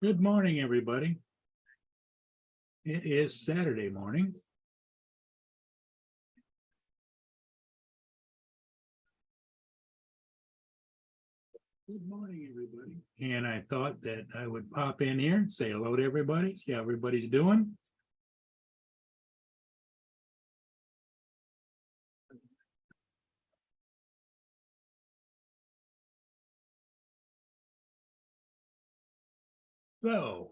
Good morning, everybody. It is Saturday morning. Good morning, everybody. And I thought that I would pop in here and say hello to everybody, see how everybody's doing. So,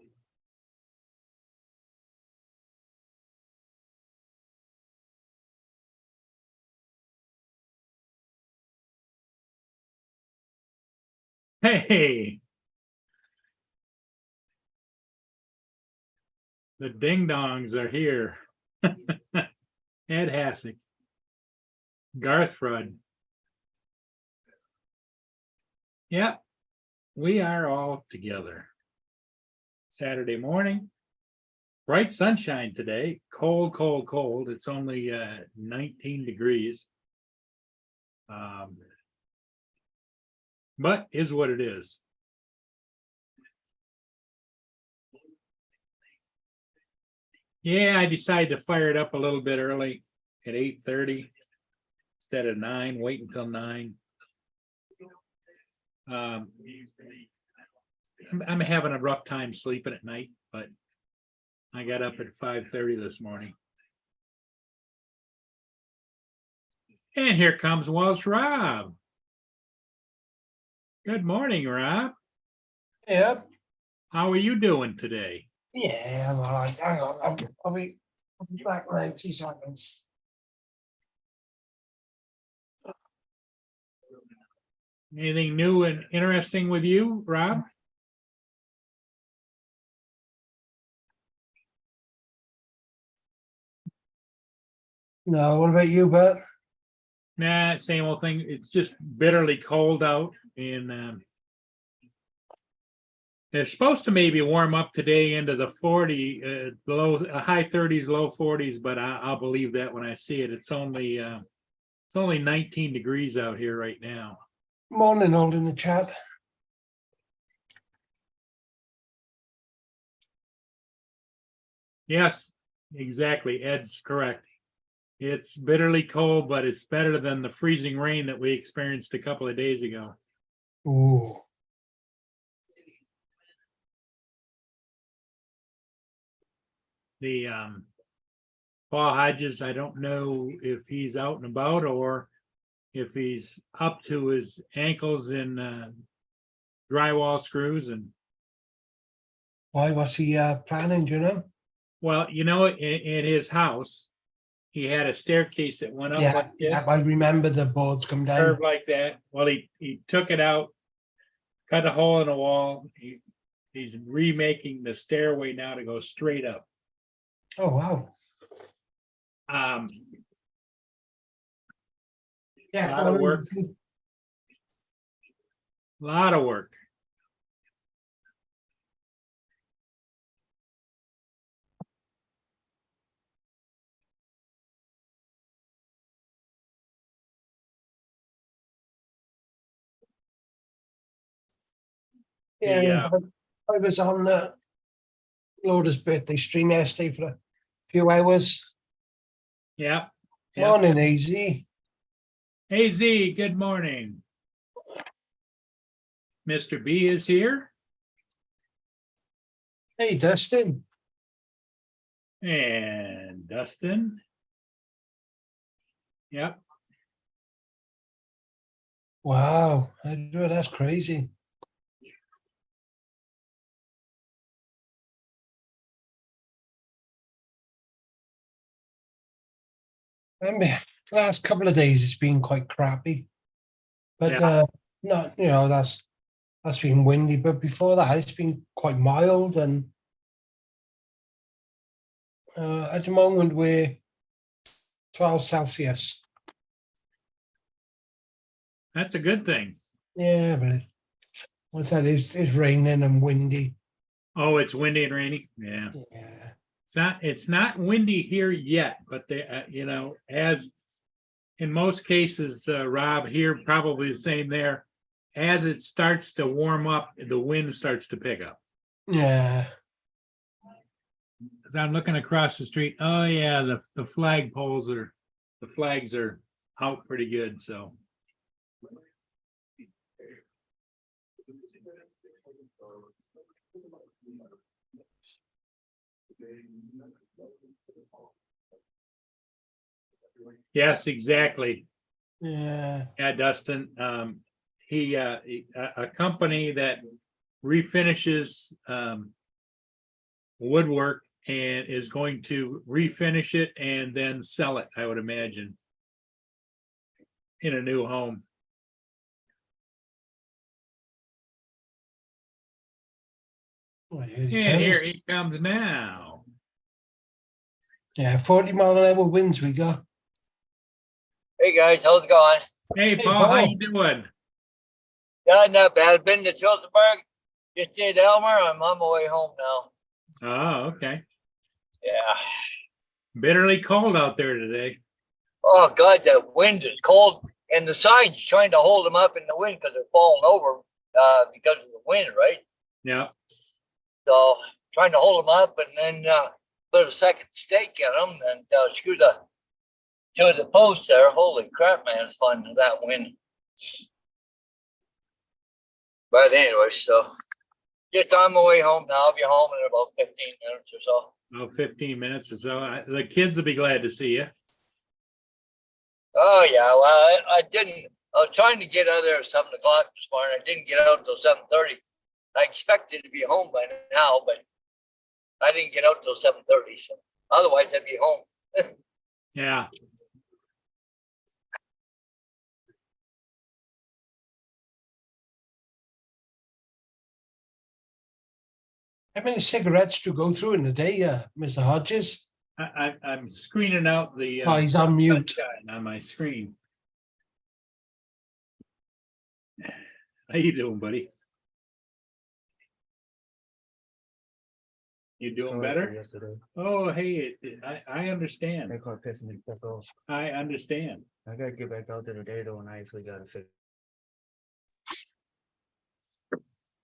hey, the ding dongs are here. Ed Hassick, Garth Rudd. Yep, we are all together. Saturday morning, bright sunshine today, cold, cold, cold. It's only 19 degrees. But is what it is. Yeah, I decided to fire it up a little bit early at 8:30 instead of 9, wait until 9. I'm having a rough time sleeping at night, but I got up at 5:30 this morning. And here comes Walsh Rob. Good morning, Rob. Yep. How are you doing today? Yeah, I'm all right. Hang on. I'll be back now. 2 seconds. Anything new and interesting with you, Rob? No, what about you, Bert? Nah, same old thing. It's just bitterly cold out, and it's supposed to maybe warm up today into the 40, high 30s, low 40s, but I'll believe that when I see it. It's only 19 degrees out here right now. Morning, all in the chat. Yes, exactly. Ed's correct. It's bitterly cold, but it's better than the freezing rain that we experienced a couple of days ago. Ooh. The Paul Hodges, I don't know if he's out and about or if he's up to his ankles in drywall screws. And Why was he planning, do you know? well, in his house, he had a staircase that went up Yeah, like this, I remember the boards come down. curved like that. Well, he took it out, cut a hole in the wall. He's remaking the stairway now to go straight up. Oh, wow. Yeah, lot of work. A lot of work. Yeah, I was on Loda's birthday stream yesterday for a few hours. Yeah. Morning, Easy. Hey Z, good morning. Mr. B is here. Hey, Dustin. And Dustin. Yep. Wow, that's crazy. I mean, last couple of days it's been quite crappy, but Yeah. not that's been windy. But before that, it's been quite mild and At the moment, we're 12 Celsius. That's a good thing. Yeah, but what's that? It's raining and windy. Oh, it's windy and rainy. Yeah. Yeah. It's not windy here yet, but they, as in most cases, Rob, here probably the same there. As it starts to warm up, the wind starts to pick up. Yeah. As I'm looking across the street, oh yeah, the flags are out pretty good, so. Yes, exactly. Yeah. Yeah, Dustin, a company that refinishes, woodwork and is going to refinish it and then sell it, I would imagine, in a new home. Well, And here he comes now. Yeah, 40-mile-an-hour winds we got. Hey guys, how's it going? Hey, Hey, Paul, how Paul. you doing? Yeah, not bad. Been to Chiltonburg, just did Elmer. I'm on my way home now. Oh, okay. Yeah. Bitterly cold out there today. Oh God, the wind is cold, and the sign's trying to hold them up in the wind because they're falling over because of the wind, right? Yeah. So trying to hold them up, and then put a second stake in them, and screw the post there. Holy crap, man! It's fun that wind. But anyway, so just on my way home now. I'll be home in about 15 minutes or so. About 15 minutes or so. The kids will be glad to see you. Oh yeah, well I didn't. I was trying to get out of there at 7 o'clock this morning. I didn't get out until 7:30. I expected to be home by now, but I didn't get out till 7:30. So otherwise, I'd be home. Yeah. How many cigarettes do you go through in a day, Mr. Hodges? I'm screening out the Oh, he's on mute. sunshine on my screen. How you doing, buddy? You doing better? Yesterday, Oh, hey, I they understand. caught pissing me back off. I understand. I gotta get back out there today though, and I actually gotta fix.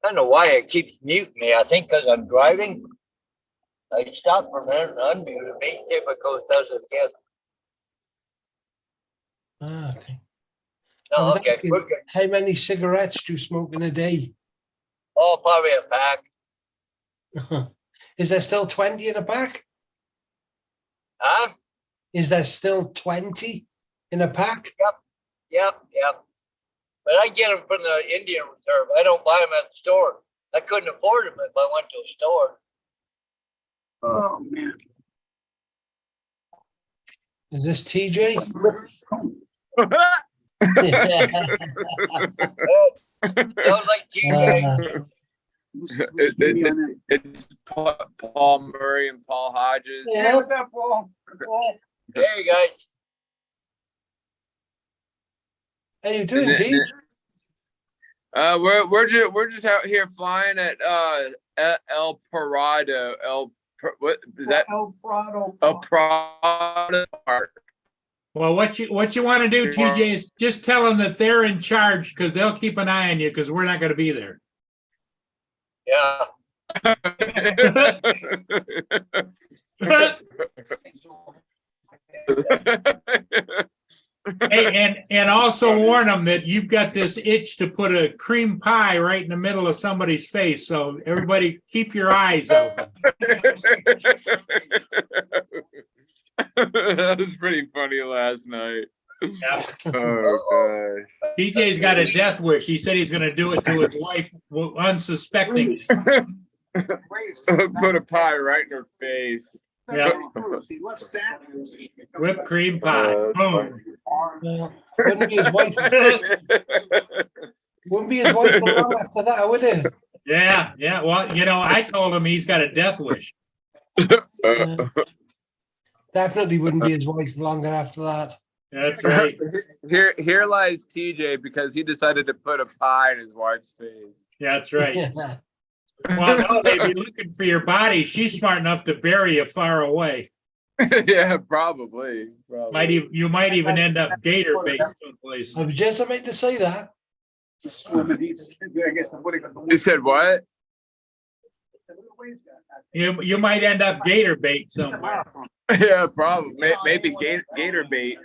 I don't know why it keeps muting me. I think because I'm driving. I stopped for a minute and unmuted me. See if it does it again. Ah, okay. I No, was okay, asking, we're good. how many cigarettes do you smoke in a day? Oh, probably a pack. Is there still 20 in a pack? Huh? Is there still 20 in a pack? Yep. But I get them from the Indian Reserve. I don't buy them at the store. I couldn't afford them if I went to a store. Oh, man. Is this TJ? Sounds like TJ. It's Paul Murray and Paul Hodges. Yeah. What's up, Paul? Hey guys. How you doing, And T? We're just out here flying at El Prado. What is that? El Prado. El Prado Park. Well, what you want to do, TJ, is just tell them that they're in charge because they'll keep an eye on you because we're not going to be there. Yeah. Hey, and also warn them that you've got this itch to put a cream pie right in the middle of somebody's face. So everybody keep your eyes open. That was pretty funny last night. Oh TJ's got a death wish. He said he's going to do it to his wife unsuspecting. gosh. Put a pie right in her face. Yeah. He left that. Whipped cream pie. Boom. Well, wouldn't be his wife. Wouldn't be his wife for long after that, would it? Yeah. Well, I told him he's got a death wish. Definitely wouldn't be his wife longer after that. That's right. Here lies TJ because he decided to put a pie in his wife's face. That's right. Well, no, they'd be looking for your body. She's smart enough to bury you far away. Yeah, probably. You might even end up gator bait someplace. I was just about to say that. You said what? You might end up gator bait somewhere. Yeah, probably. Maybe gator bait.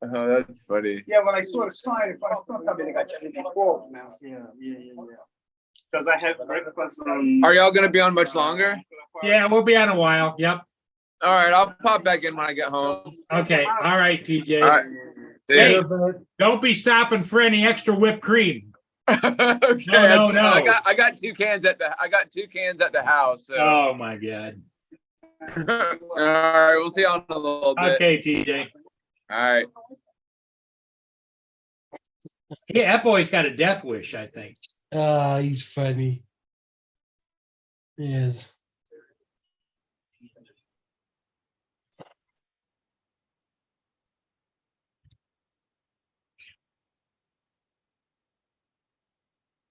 Oh, that's funny. Yeah, when I saw the sign, if I thought I got involved now. Yeah. Because I had breakfast on. Are y'all gonna be on much longer? Yeah, we'll be on a while. Yep. All right, I'll pop back in when I get home. Okay. All right, TJ. All right. Hey, But don't be stopping for any extra whipped cream. Okay, No. I got 2 cans at the house. So. Oh my God. All right, we'll see y'all in a little bit. Okay, TJ. All right. Yeah, that boy's got a death wish, I think. he's funny. He is.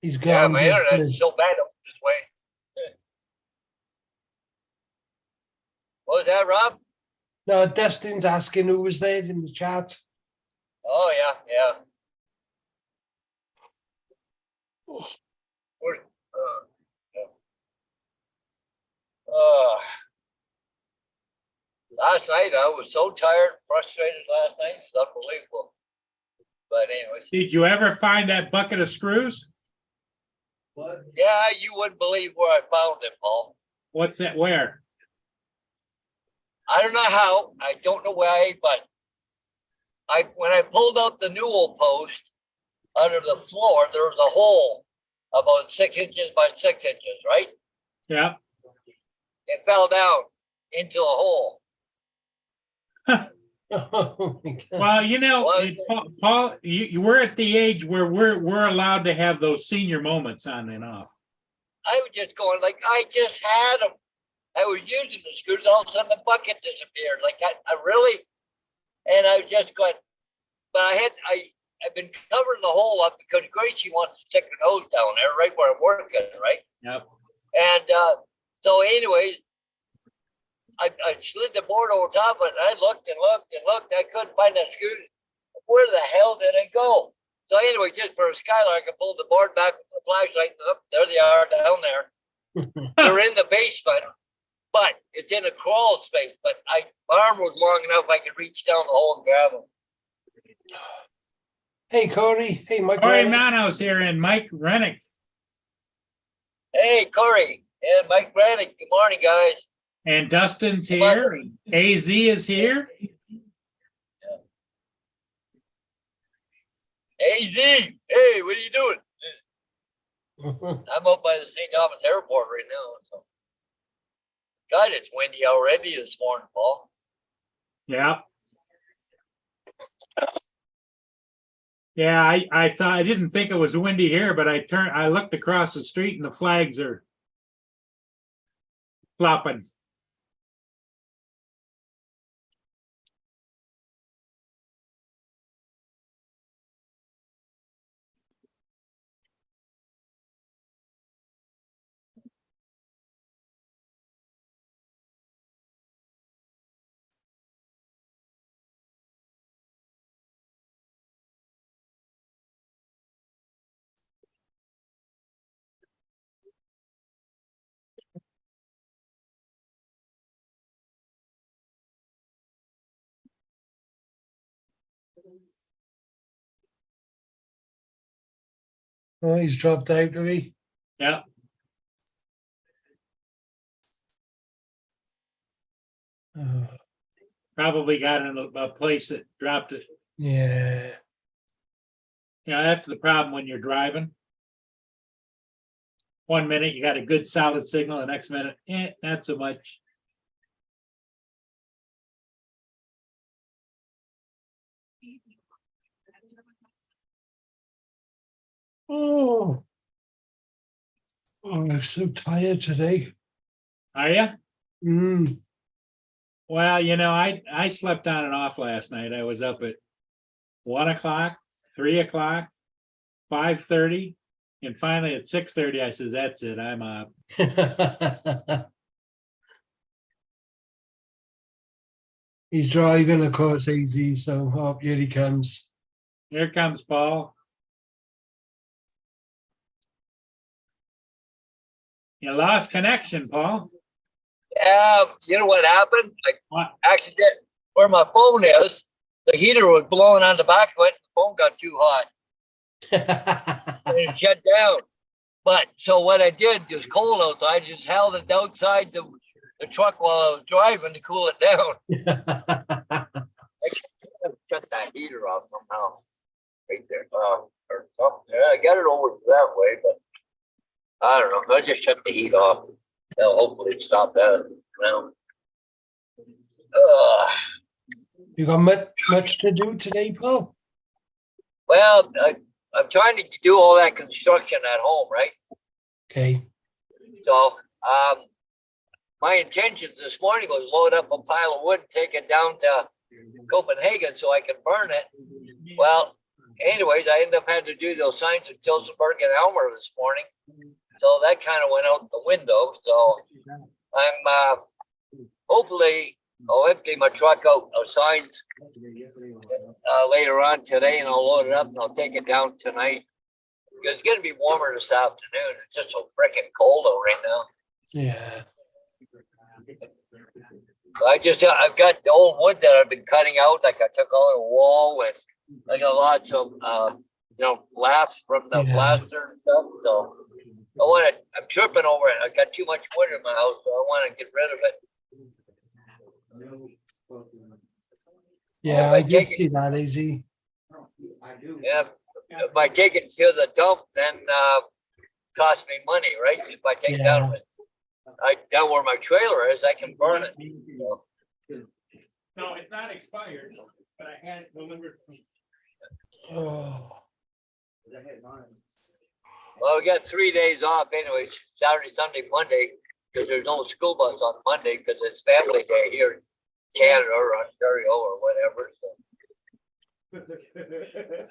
He's Yeah, gone. my internet's so bad up this way. What was that, Rob? No, Destin's asking who was there in the chat. Oh, yeah. Where, last night I was so tired, frustrated last night. It's unbelievable. But anyways, Did you ever find that bucket of screws? yeah, you wouldn't believe where I found it, Paul. What's that? Where? I don't know how. I don't know why, but when I pulled out the newel post under the floor, there was a hole about 6 inches by 6 inches, right? Yeah. It fell down into a hole. Oh my God. Well, you know, Well, Paul, we're at the age where we're allowed to have those senior moments on and off. I was just going like I just had them. I was using the screws, all of a sudden the bucket disappeared. Like I really, and I was just going, but I've been covering the hole up because Gracie wants to stick her nose down there, right where I'm working, right? Yep. And so, anyways, I slid the board over top, but I looked and looked and looked. I couldn't find that screw. Where the hell did it go? So anyway, just for a skylark, I pulled the board back with the flashlight. And up there they are down there. They're in the basement, but it's in a crawl space. But my arm was long enough I could reach down the hole and grab them. Hey, Corey. Hey, Mike. Corey Ryan. Manos here and Mike Rennick. Hey, Corey and Mike Brannick. Good morning, guys. And Dustin's here. AZ is here. AZ, hey, what are you doing? I'm up by the St. Thomas Airport right now. So, God, it's windy already this morning, Paul. Yeah. Yeah, I thought I didn't think it was windy here, but I looked across the street and the flags are flopping. Oh, he's dropped out, do he? Yeah. Oh, Probably got in a place that dropped it. yeah. You know, that's the problem when you're driving. 1 minute you got a good solid signal, the next minute, not so much. Oh. Oh, I'm so tired today. Are you? Mm. Well, I slept on and off last night. I was up at 1 o'clock, 3 o'clock, 5:30, and finally at 6:30, I says, "That's it. I'm up." He's driving, of course, easy. So oh, here he comes. Here comes Paul. You lost connection, Paul. Yeah, you know what happened? Like What? accident where my phone is, the heater was blowing on the back of it. The phone got too hot and it shut down. But so what I did, it was cold outside, just held it outside the truck while I was driving to cool it down. I shut that heater off somehow. Right there. Or something. Yeah, I got it over that way, but I don't know. I just shut the heat off. They'll hopefully stop that. Well, You got much to do today, Paul? well, I'm trying to do all that construction at home, right? Okay. So, my intentions this morning was load up a pile of wood, and take it down to Copenhagen so I can burn it. Well, anyways, I ended up having to do those signs of Tilsonburg and Elmer this morning. So that kind of went out the window. So I'm hopefully I'll empty my truck out of signs later on today, and I'll load it up and I'll take it down tonight. Because it's gonna be warmer this afternoon. It's just so freaking cold out right now. Yeah. So I've got the old wood that I've been cutting out. Like I took all the wall and I got lots of laths from the Yeah. blaster and stuff. So I'm tripping over it. I got too much wood in my house, so I want to get rid of it. Yeah, If I I did take it- see that, Easy. Yeah, if I take it to the dump, then cost me money, right? If I take Yeah. down where my trailer is, I can burn it. So, No, it's not expired, but I had it delivered. Oh. well, we got 3 days off anyways, Saturday, Sunday, Monday, because there's no school bus on Monday because it's family day here in Canada or Ontario or whatever. So.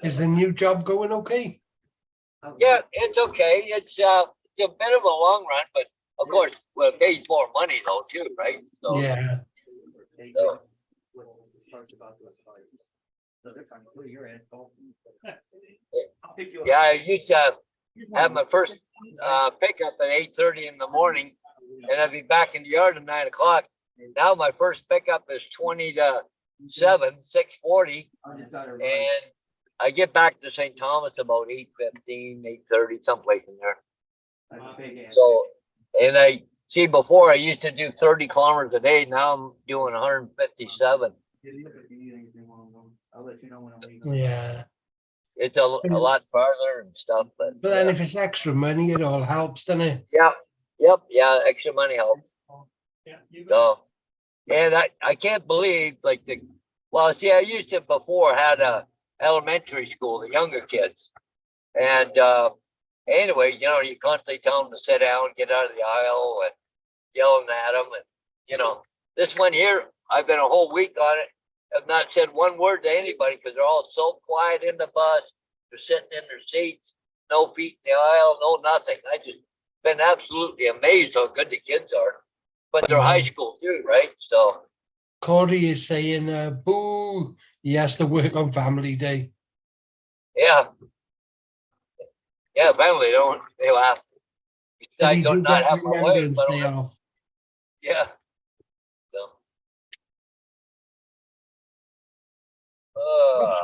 Is the new job going okay? Yeah, it's okay. It's a bit of a long run, but of course, well, it pays more money though too, right? So, Yeah. so, yeah, I used to have my first pickup at 8:30 in the morning, and I'd be back in the yard at 9 o'clock. Now my first pickup is 20 to 6:40, and I get back to St. Thomas about 8:15, 8:30, someplace in there. So, and I see before I used to do 30 kilometers a day. Now I'm doing 157. Yeah. It's a lot farther and stuff, but But then if it's extra money, it all helps, doesn't it? yeah, extra money helps. Yeah, you So, and I can't believe I used to before had a elementary school, the younger kids. And anyway, you constantly tell them to sit down, get out of the aisle and yelling at them. And, this one here, I've been a whole week on it. I've not said one word to anybody because they're all so quiet in the bus. They're sitting in their seats, no feet in the aisle, no nothing. I just been absolutely amazed how good the kids are. But they're high school too, right? So Corey is saying, boo, he has to work on family day. yeah. Yeah, family they laugh. But I he do do not get have my wife, Remembrance but I Day don't have, off. yeah. So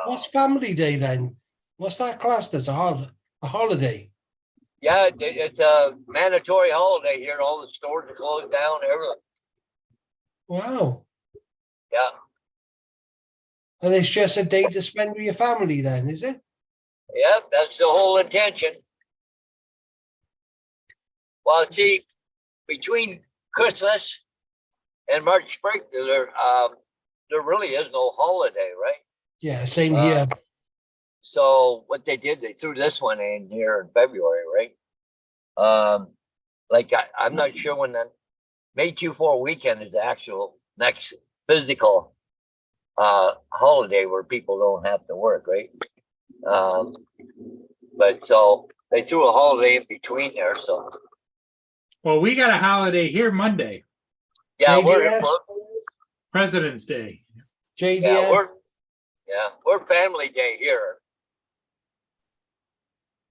What's family day then? What's that classed as a holiday? yeah, it's a mandatory holiday here. All the stores are closed down, everything. Wow. Yeah. And it's just a day to spend with your family then, is it? Yeah, that's the whole intention. Well, see, between Christmas and March break, there really is no holiday, right? Yeah, same here. So what they did, they threw this one in here in February, right? Like I'm not sure when May 24 weekend is the actual next physical holiday where people don't have to work, right? But so they threw a holiday in between there. So Well, we got a holiday here Monday, yeah, JDS? President's Day. JDS? We're family day here.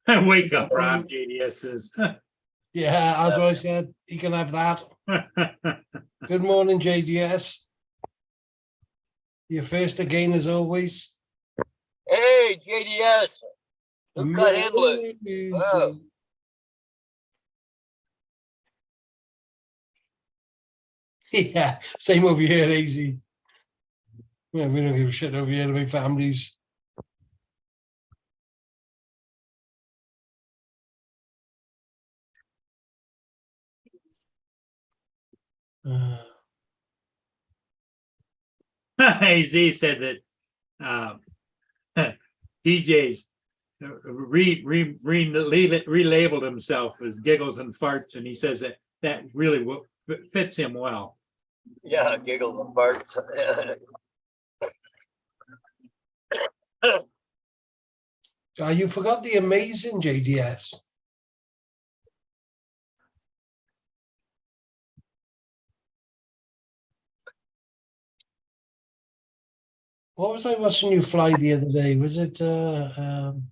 Wake up, Rob, JDS says. Yeah, as I said, he can have that. Good morning, JDS. You're first again as always. Hey, JDS, who cut him loose? Whoa. Yeah, same over here, easy. Yeah, we don't give a shit over here to make families. AZ said that DJs relabeled himself as Giggles and Farts, and he says that really fits him well. Yeah, giggles and farts. You forgot the amazing JDS. What was I watching you fly the other day? Was it one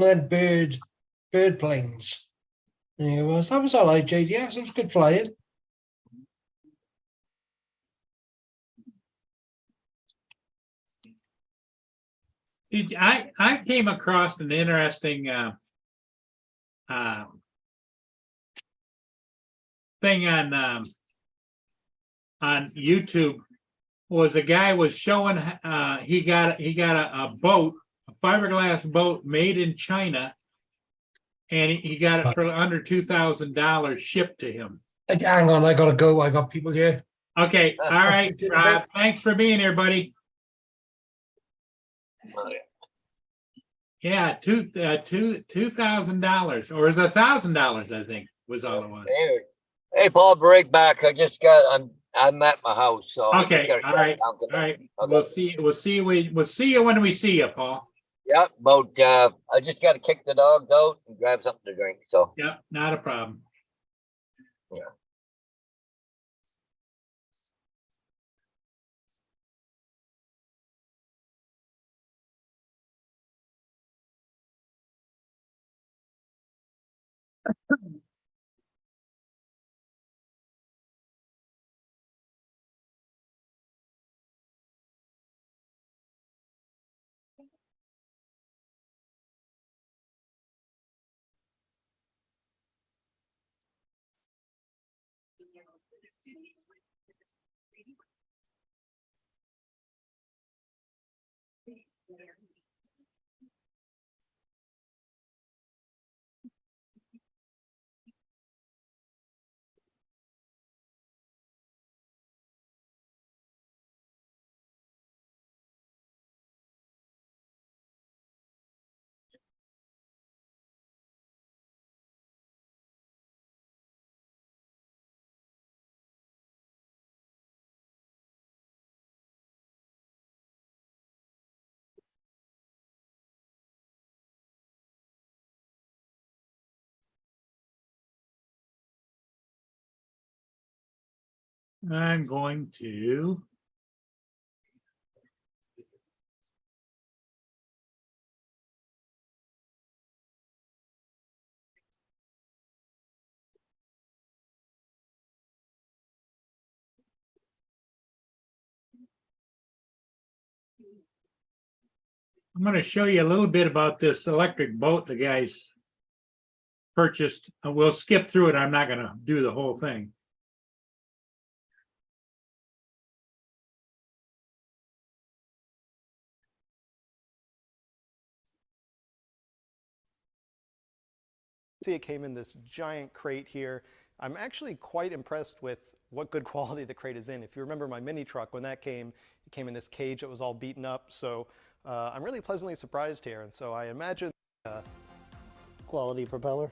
of them bird planes? And it was, that was all right, JDS. It was good flying. I came across an interesting thing on YouTube. Was a guy was showing he got a boat, a fiberglass boat made in China, and he got it for under $2,000 shipped to him. Hang on, I gotta go. I got people here. Okay, all right, Rob. Thanks for being here, buddy. Yeah, $2,000, or is it $1,000? I think was all it was. Hey, Paul, break back. I'm at my house, so I Okay, just gotta all shut right, down all right. Okay. We'll see. We'll see you when we see you, Paul. Yeah, but I just gotta kick the dogs out and grab something to drink. So Yeah, not a problem. yeah. I'm going to. I'm going to show you a little bit about this electric boat the guys purchased. We'll skip through it. I'm not going to do the whole thing. See, it came in this giant crate here. I'm actually quite impressed with what good quality the crate is in. If you remember my mini truck, when that came, it came in this cage that was all beaten up. So I'm really pleasantly surprised here. And so I imagine Quality propeller.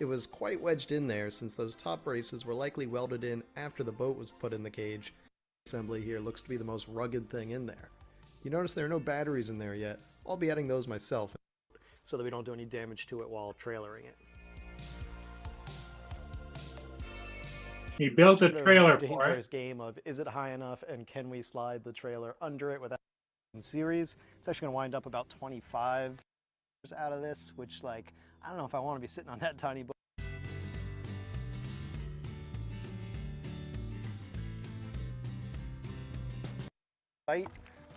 It was quite wedged in there since those top braces were likely welded in after the boat was put in the cage. Assembly here looks to be the most rugged thing in there. You notice there are no batteries in there yet. I'll be adding those myself so that we don't do any damage to it while trailering it. He built a trailer for Dangerous it. game of is it high enough and can we slide the trailer under it without in series. It's actually going to wind up about 25 out of this, which, like, I don't know if I want to be sitting on that tiny boat.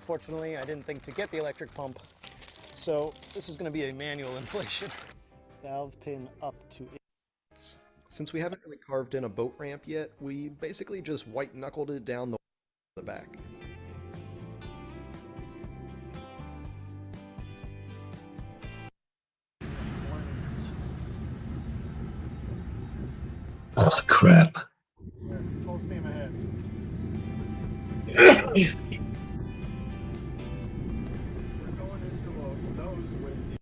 Fortunately, I didn't think to get the electric pump, so this is going to be a manual inflation. Valve pin up to it. Since we haven't really carved in a boat ramp yet, we basically just white knuckled it down the back. Oh, crap. Full steam ahead. We're going into a nose wind.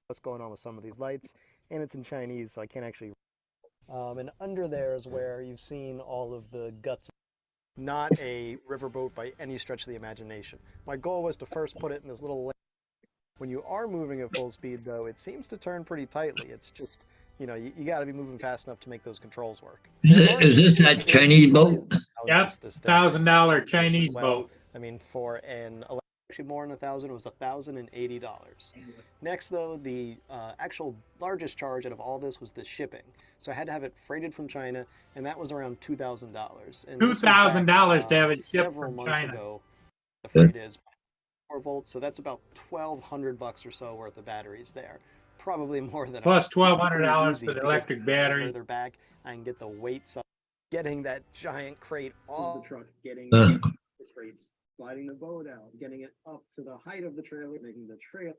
What's going on with some of these lights, and it's in Chinese, so I can't actually. And under there is where you've seen all of the guts. Not a riverboat by any stretch of the imagination. My goal was to first put it in this little lane. When you are moving at full speed, though, it seems to turn pretty tightly. It's just, you know, you got to be moving fast enough to make those controls work. Is this that Chinese boat? Yep, This thing. $1,000 As Chinese well. boat. I mean, for an actually more than $1,000, it was $1,080. Next, though, the actual largest charge out of all this was the shipping. So I had to have it freighted from China, and that was around $2,000. $2,000 to have it shipped several from months China. ago. The freight is 4 volts, so that's about $1,200 or so worth of batteries there. Probably more than Plus pretty $1,200 easy for the because electric battery. Further back, I can get the weights up, getting that giant crate off The truck, getting Uh. the crates, sliding the boat out, getting it up to the height of the trailer, making the trail.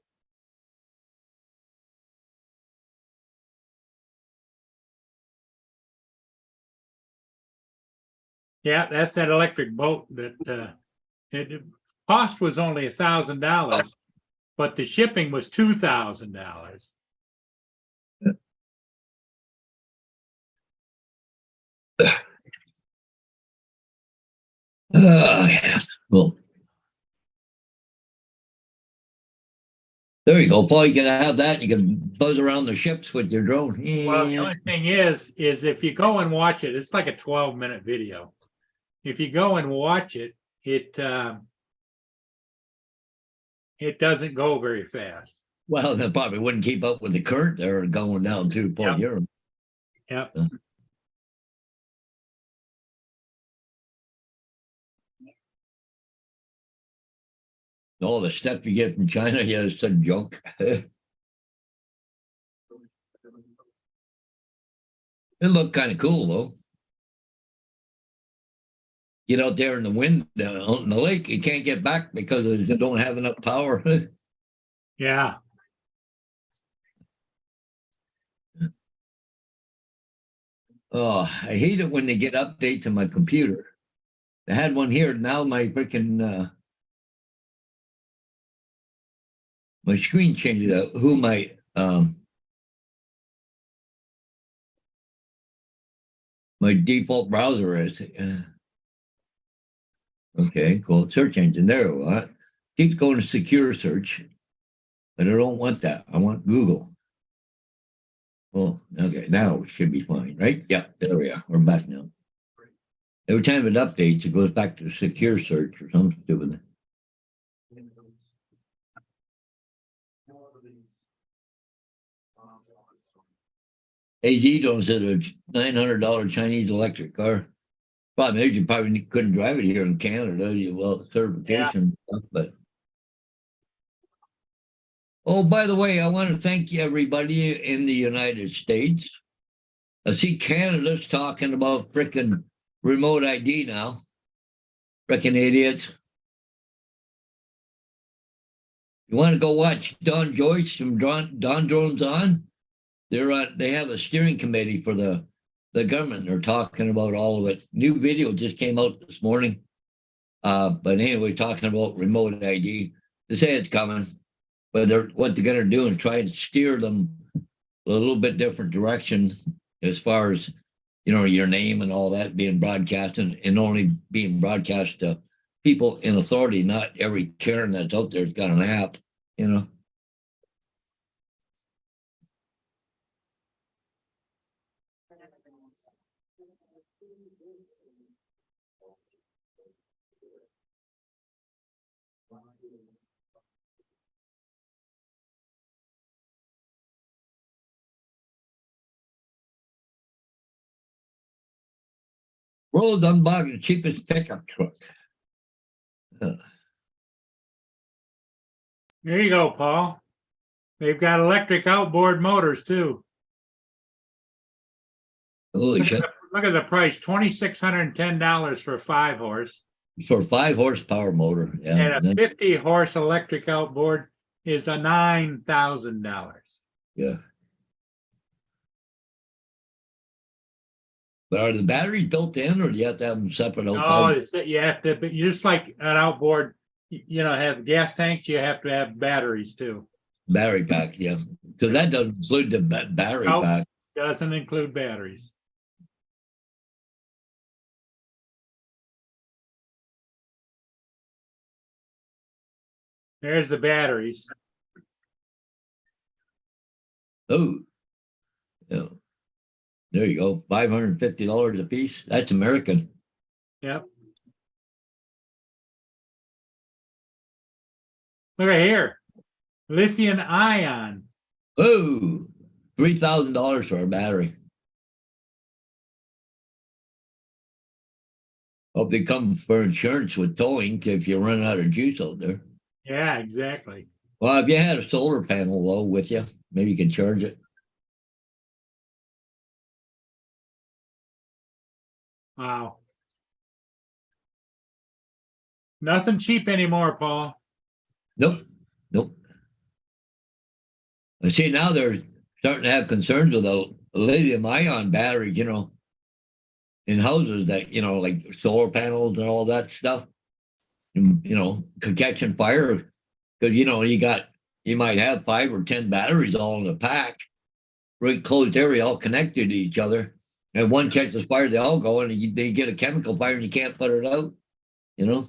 Yeah, that's that electric boat that, cost was only $1,000, but the shipping was $2,000. Well, there you go, Paul. You can have that. You can buzz around the ships with your drone. Well, the only thing is if you go and watch it, it's like a 12-minute video. If you go and watch it, it doesn't go very fast. Well, that probably wouldn't keep up with the current there going down to Port Yep. Huron. Yep. All the stuff you get from China, yeah, it's some junk. It looked kind of cool though. Get out there in the wind out in the lake, you can't get back because you don't have enough power. Yeah. Oh, I hate it when they get updates on my computer. I had one here, now my freaking my screen changes out. Who my my default browser is. Okay, cool. Search engine there. What? Keeps going to secure search, but I don't want that. I want Google. Oh, okay. Now we should be fine, right? Yeah, there we are. We're back now. Every time it updates, it goes back to secure search or something stupid. AZ owns a $900 Chinese electric car. Problem is, you probably couldn't drive it here in Canada. Well, certification stuff, but. Oh, by the way, I want to thank you, everybody in the United States. I see Canada's talking about frickin' remote ID now. Frickin' idiots. You want to go watch Don Joyce from Don Drones On? they have a steering committee for the government. They're talking about all of it. New video just came out this morning. But anyway, talking about remote ID. They say it's coming, but what they're going to do is try and steer them a little bit different direction as far as, your name and all that being broadcast and only being broadcast to people in authority, not every Karen that's out there's got an app, Royal Dunbar, the cheapest pickup truck. There you go, Paul. They've got electric outboard motors too. Holy shit. Look at the price, $2,610 for a 5-horse. For a 5 horsepower motor. Yeah. And a 50-horse electric outboard is a $9,000. Yeah. But are the batteries built in, or do you have to have them separate Oh, outside? you have to, but just like an outboard, have gas tanks, you have to have batteries too. Battery pack, yeah. Because that doesn't include the battery Nope. pack. Doesn't include batteries. There's the batteries. Oh. Yeah. There you go. $550 a piece. That's American. Yep. Look at here. Lithium ion. Oh, $3,000 for a battery. Hope they come for insurance with towing if you run out of juice out there. Yeah, exactly. Well, if you had a solar panel though with you, maybe you can charge it. Wow. Nothing cheap anymore, Paul. Nope. I see now they're starting to have concerns with the lithium ion batteries, in houses that, like solar panels and all that stuff, could catch on fire. Because, you might have 5 or 10 batteries all in a pack, right closed area, all connected to each other. And one catches fire, they all go, and they get a chemical fire and you can't put it out, Yeah.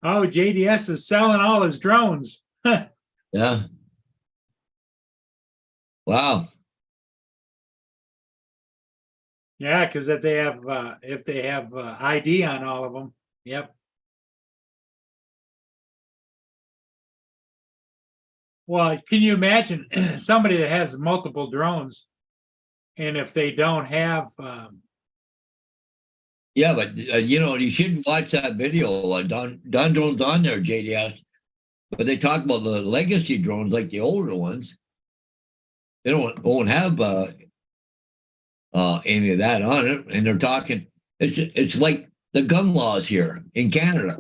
Oh, JDS is selling all his drones. Yeah. Wow. Yeah, because if they have ID on all of them. Yep. Well, can you imagine somebody that has multiple drones, and if they don't have Yeah, but you should watch that video. Don Drone's on there, JDS. But they talk about the legacy drones, like the older ones. They won't have any of that on it, and they're talking. It's like the gun laws here in Canada.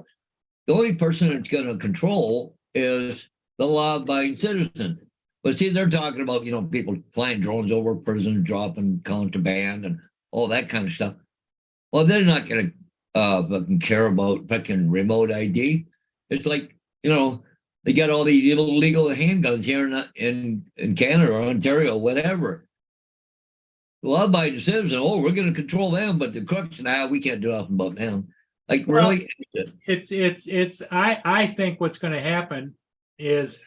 The only person that's going to control is the law-abiding citizen. But see, they're talking about people flying drones over prisons, dropping contraband, and all that kind of stuff. Well, they're not going to fucking care about fucking remote ID. It's like, they got all these illegal handguns here in Canada or Ontario, whatever. Well, by the citizen, we're going to control them, but the crooks, we can't do nothing about them. Like, Well, really? I think what's going to happen is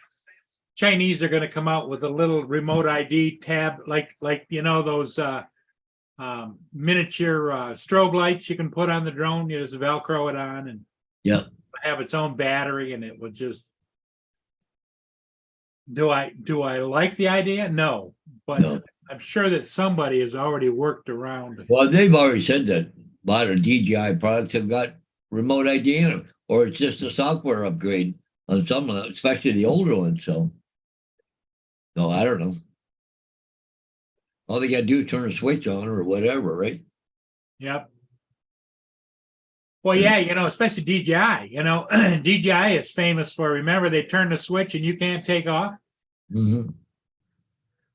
Chinese are going to come out with a little remote ID tab, like those miniature strobe lights you can put on the drone. You just Velcro it on and have its own battery, and it would just. Do I like the idea? No, but No. I'm sure that somebody has already worked around. Well, they've already said that a lot of DJI products have got remote ID in them, or it's just a software upgrade on some of them, especially the older ones. So, So I don't know. All they gotta do is turn a switch on or whatever, right? Yep. Well, yeah, especially DJI, DJI is famous for, remember, they turn the switch and you can't take off. Mhm.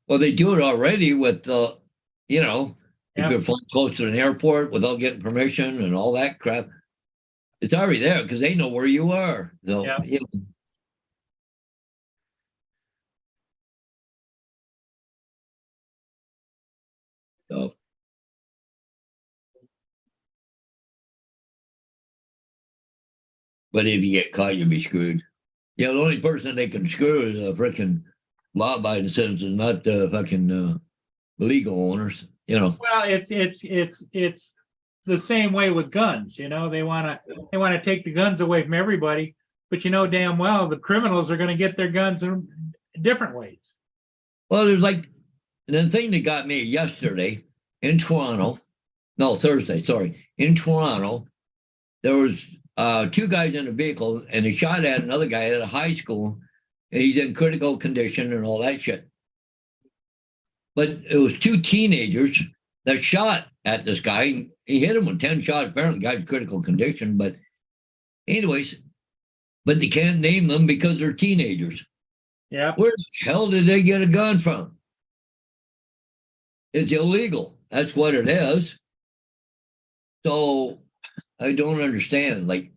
Well, they do it already with, if Yep. you're flying close to an airport without getting permission and all that crap. It's already there because they know where you are. So, Yep. So. But if you get caught, you'll be screwed. The only person they can screw is a freaking law-abiding citizens, not the fucking legal owners. Well, it's the same way with guns. They want to take the guns away from everybody, but damn well the criminals are going to get their guns in different ways. Well, there's like the thing that got me yesterday in Toronto. No, Thursday. Sorry, in Toronto, there was 2 guys in a vehicle, and they shot at another guy at a high school, and he's in critical condition and all that shit. But it was 2 teenagers that shot at this guy. He hit him with 10 shots. Apparently, the guy's critical condition. But anyways, but they can't name them because they're teenagers. Yeah. Where the hell did they get a gun from? It's illegal. That's what it is. So I don't understand. Like,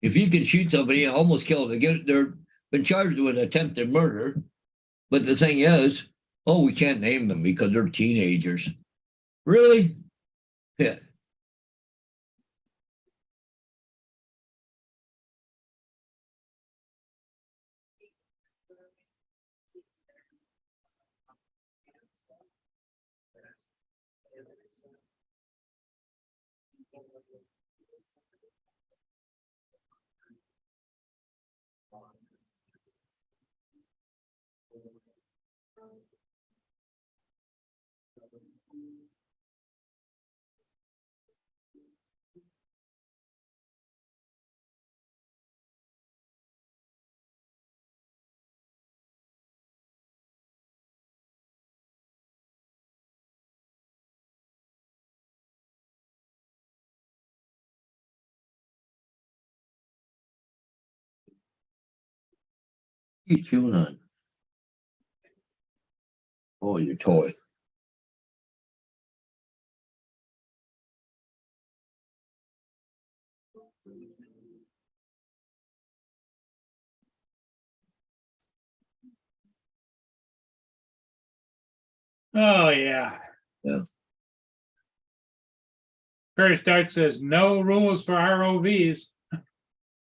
if you can shoot somebody and almost kill them, they're been charged with attempted murder. But the thing is, we can't name them because they're teenagers. Really? Yeah. What are you chewing on? Oh, your toy. Oh yeah. Yeah. Curtis Dart says no rules for ROVs.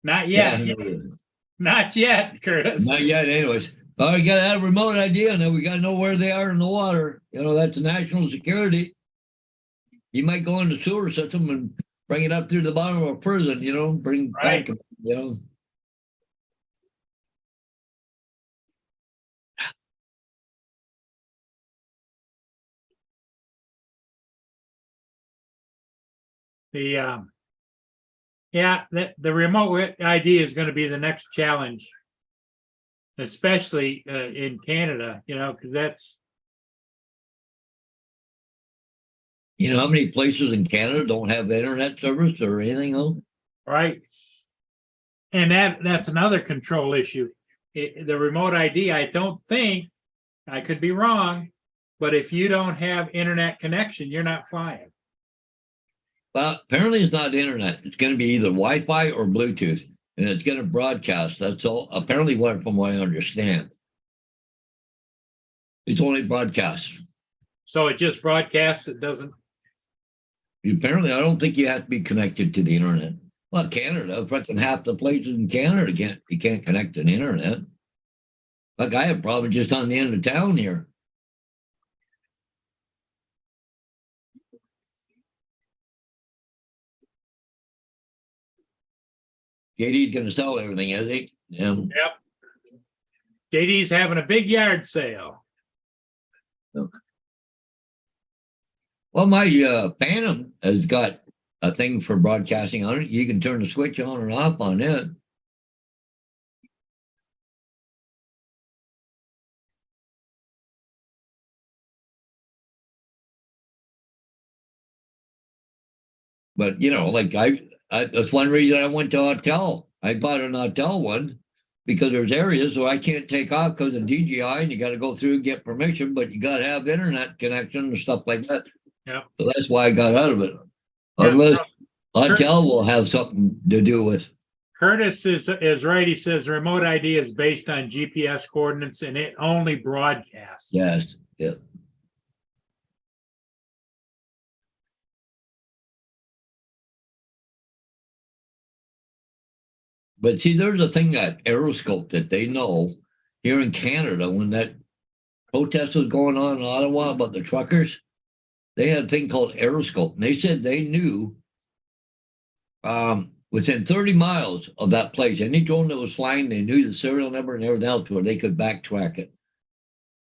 Not yet. Yeah. Not yet, Curtis. Not yet, anyways. Oh, you got to have a remote idea, and then we got to know where they are in the water. That's national security. You might go in the sewer system and bring it up through the bottom of a prison, bring Right. back, The the remote ID is going to be the next challenge, especially in Canada. Because that's how many places in Canada don't have internet service or anything else? right. And that's another control issue. The remote ID, I don't think, I could be wrong, but if you don't have internet connection, you're not flying. Well, apparently it's not internet. It's going to be either Wi-Fi or Bluetooth, and it's going to broadcast. That's all. Apparently, from what I understand, it's only broadcast. So it just broadcasts. It doesn't. Apparently, I don't think you have to be connected to the internet. Well, Canada, freaking half the places in Canada you can't connect to the internet. Like I have problems just on the end of town here. JD's going to sell everything, is he? Yep. JD's having a big yard sale. Well, my Phantom has got a thing for broadcasting on it. You can turn the switch on or off on it. But you know, like that's one reason I went to Autel. I bought an Autel one because there's areas where I can't take off because of DGI, and you got to go through and get permission, but you got to have internet connection and stuff like that. Yeah. So that's why I got out of it. Yeah, Unless Sure. Autel will have something to do with. Curtis is right. He says remote ID is based on GPS coordinates and it only broadcasts. Yes. Yeah. But see, there's a thing that Aeroscope that they know here in Canada when that protest was going on in Ottawa about the truckers. They had a thing called Aeroscope, and they said they knew within 30 miles of that place, any drone that was flying, they knew the serial number and everything else, where they could backtrack it,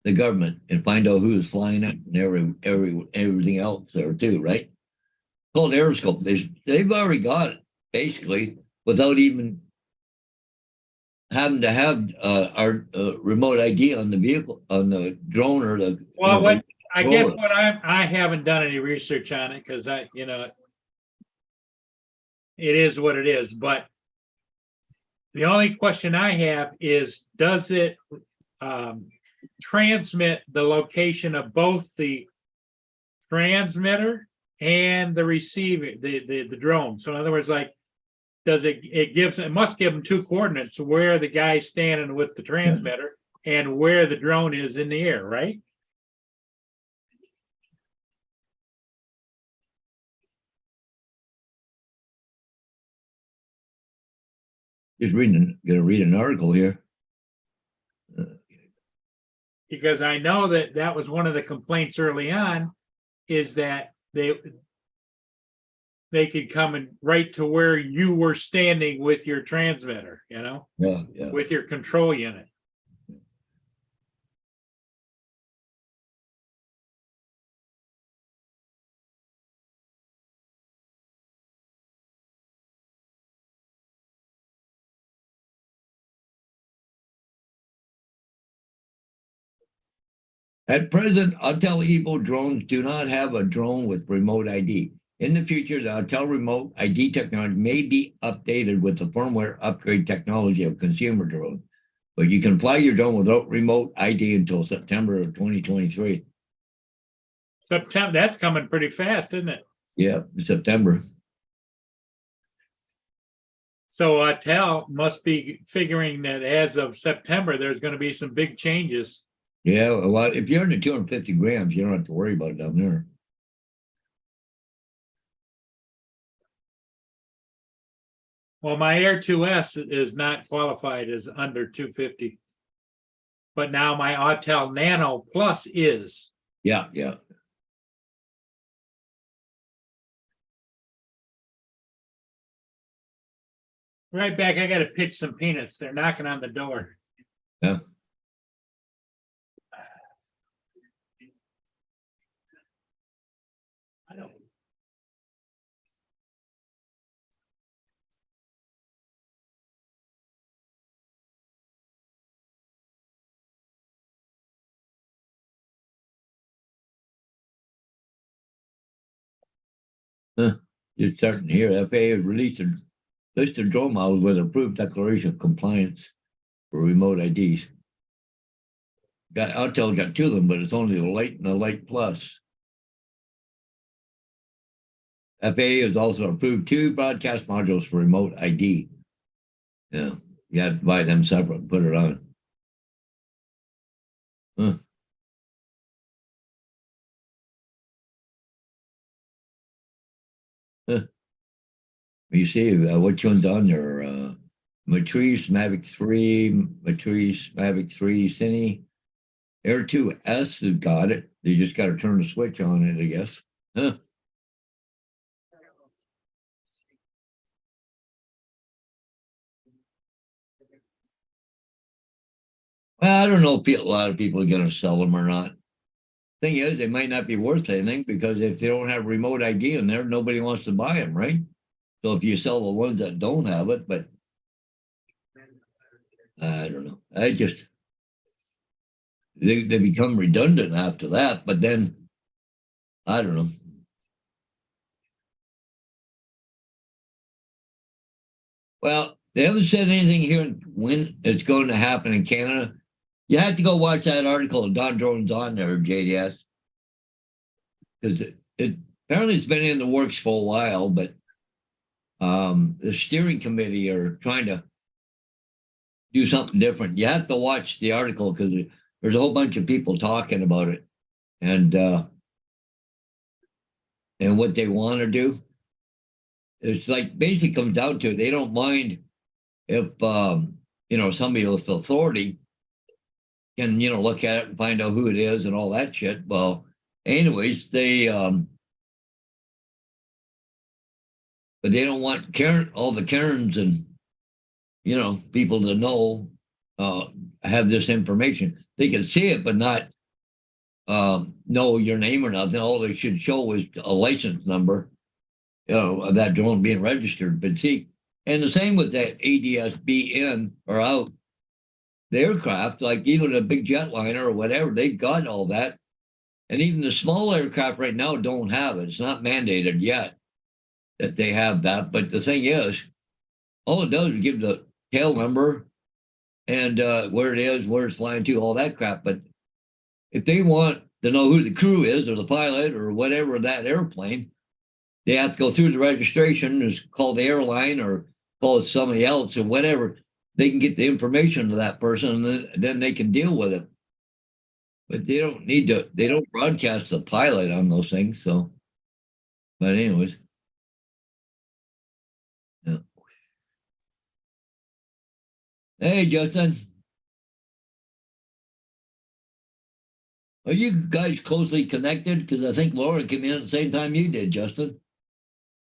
the government, and find out who was flying it and everything else there too, right? Called Aeroscope. They've already got it basically without even having to have our remote ID on the vehicle, on the drone or the. Well, what I guess roller. what I haven't done any research on it because it is what it is. But the only question I have is, does it transmit the location of both the transmitter and the receiver, the drone? So in other words, like, does it must give them two coordinates, where the guy's standing with the transmitter and where the drone is in the air, right? Just gonna read an article here. Because I know that was one of the complaints early on, is that they could come and right to where you were standing with your transmitter, Yeah, yeah. with your control unit. At present, Autel Evo drones do not have a drone with remote ID. In the future, the Autel remote ID technology may be updated with the firmware upgrade technology of consumer drones, but you can fly your drone without remote ID until September of 2023. September, that's coming pretty fast, isn't it? Yeah, September. So Autel must be figuring that as of September, there's going to be some big changes. Yeah, well, if you're under 250 grams, you don't have to worry about it down there. Well, my Air 2S is not qualified as under 250. But now my Autel Nano Plus is. Yeah, yeah. Right back, I got to pitch some peanuts. They're knocking on the door. Yeah. I don't. You're starting to hear FAA has released a list of drone models with approved declaration of compliance for remote IDs. Autel got two of them, but it's only the Lite and the Lite Plus. FAA has also approved 2 broadcast modules for remote ID. Yeah, you got to buy them separate and put it on. Huh. You see which one's on there? Matrice Mavic 3, Matrice Mavic 3 Cine, Air 2S has got it. You just got to turn the switch on it, I guess. Huh. Well, I don't know if a lot of people are going to sell them or not. Thing is, they might not be worth anything because if they don't have remote ID in there, nobody wants to buy them, right? So if you sell the ones that don't have it, but I don't know. They become redundant after that, but then I don't know. Well, they haven't said anything here when it's going to happen in Canada. You have to go watch that article of Don Drones on there, JDS. Because apparently it's been in the works for a while, but the steering committee are trying to do something different. You have to watch the article because there's a whole bunch of people talking about it and what they want to do. It's like basically comes down to they don't mind if somebody with authority can look at it and find out who it is and all that shit. Well, anyways, but they don't want all the Karens and people to know have this information. They can see it, but not know your name or nothing. All they should show is a license number, of that drone being registered. But see, and the same with that ADS-B in or out. The aircraft, like even a big jetliner or whatever, they got all that. And even the small aircraft right now don't have it. It's not mandated yet that they have that. But the thing is, all it does is give the tail number and where it is, where it's flying to, all that crap. But if they want to know who the crew is or the pilot or whatever that airplane, they have to go through the registration, is call the airline or call it somebody else or whatever. They can get the information to that person and then they can deal with it. But they don't broadcast the pilot on those things. So, but anyways. Yeah. Hey, Justin. Are you guys closely connected? Because I think Laura came in at the same time you did, Justin.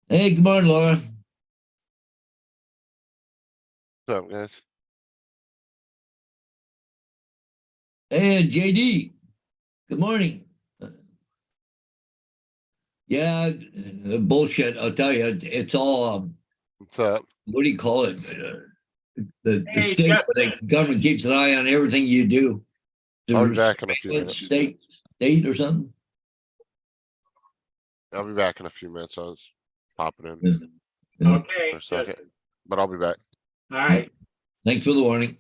Hey, good morning, Laura. What's up, guys? Hey, JD. Good morning. Yeah, bullshit. I'll tell you, it's all. What's up? What do you call it? The Hey, state, Justin. the government keeps an eye on everything you do. I'll be back in a few minutes. State or something. I'll be back in a few minutes. I was popping in Okay. for a second, Justin. but I'll be back. All right. Thanks for the warning.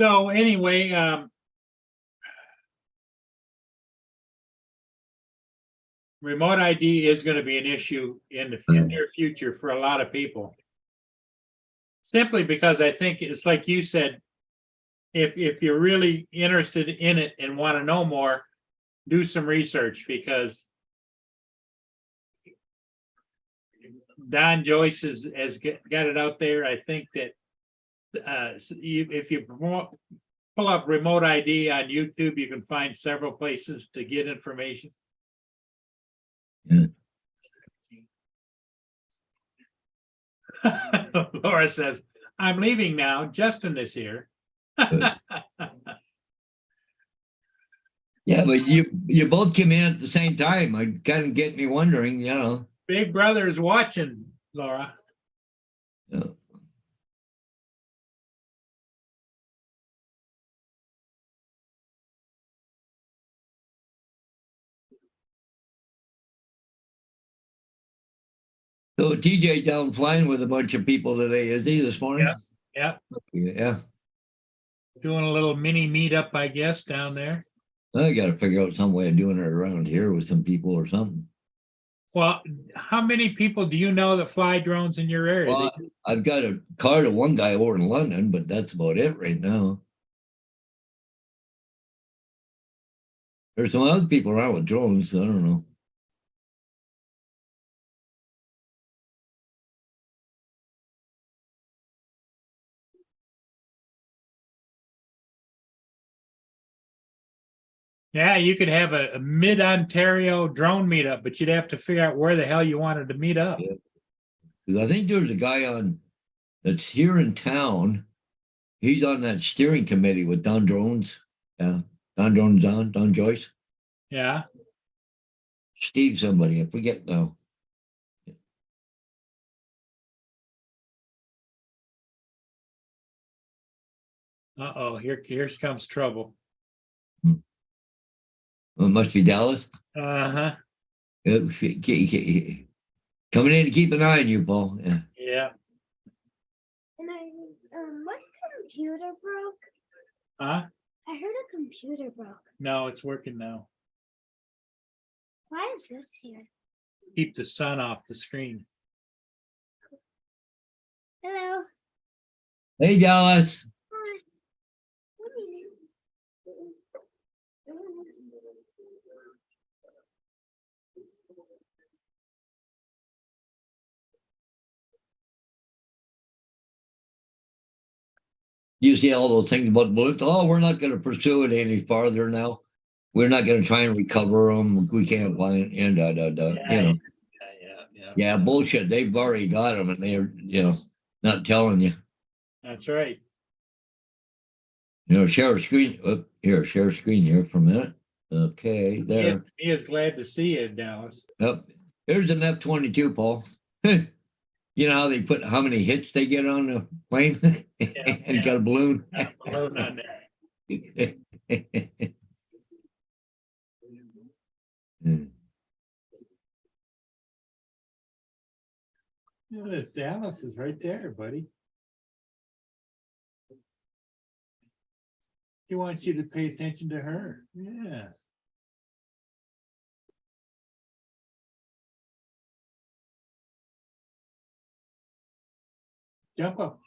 So anyway, remote ID is going to be an issue in the near future for a lot of people. Simply because I think it's like you said, if you're really interested in it and want to know more, do some research because Don Joyce has got it out there. I think that if you pull up remote ID on YouTube, you can find several places to get information. Yeah. Laura says, I'm leaving now. Justin is here. Yeah, but you both came in at the same time. It kind of get me wondering, Big brother is watching, Laura. Yeah. So TJ down flying with a bunch of people today, is he this morning? Yeah. Yeah. Doing a little mini meetup, I guess, down there. I got to figure out some way of doing it around here with some people or something. Well, how many people do you know that fly drones in your area? Well, I've got a car to one guy over in London, but that's about it right now. There's some other people around with drones. So I don't know. Yeah, you could have a mid-Ontario drone meetup, but you'd have to figure out where the hell you wanted to meet up. Yeah. Because I think there's a guy that's here in town. He's on that steering committee with Don Drones. Yeah, Don Joyce. Yeah. Steve somebody, I forget now. Uh-oh, here comes trouble. Well, it must be Dallas. Uh-huh, Coming in to keep an eye on you, Paul. Yeah. yeah. And what's computer broke? Huh? I heard a computer broke. No, it's working now. Why is this here? Keep the sun off the screen. Hello. Hey, Dallas. Hi. You see all those things about balloons? Oh, we're not going to pursue it any farther now. We're not going to try and recover them. We can't find and Yeah. bullshit. They've already got them, and they're not telling you. That's right. Share screen. Share screen here for a minute. Okay, there. He is glad to see you, Dallas. Yep. Here's an F-22, Paul. You know how they put how many hits they get on the plane and got a balloon. Balloon on there. This Dallas is right there, buddy. He wants you to pay attention to her. Yes. Jump up.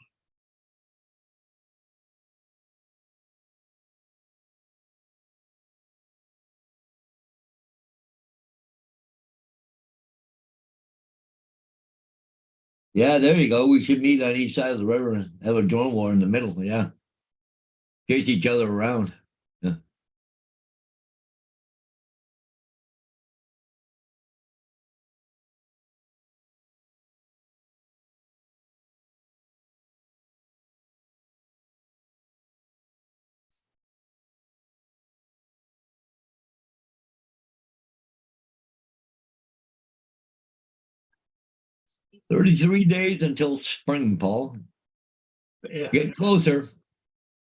Yeah, there you go. We should meet on each side of the river and have a drone war in the middle. Yeah. Chase each other around. Yeah. "33 days until spring, Paul. Yeah. Getting closer."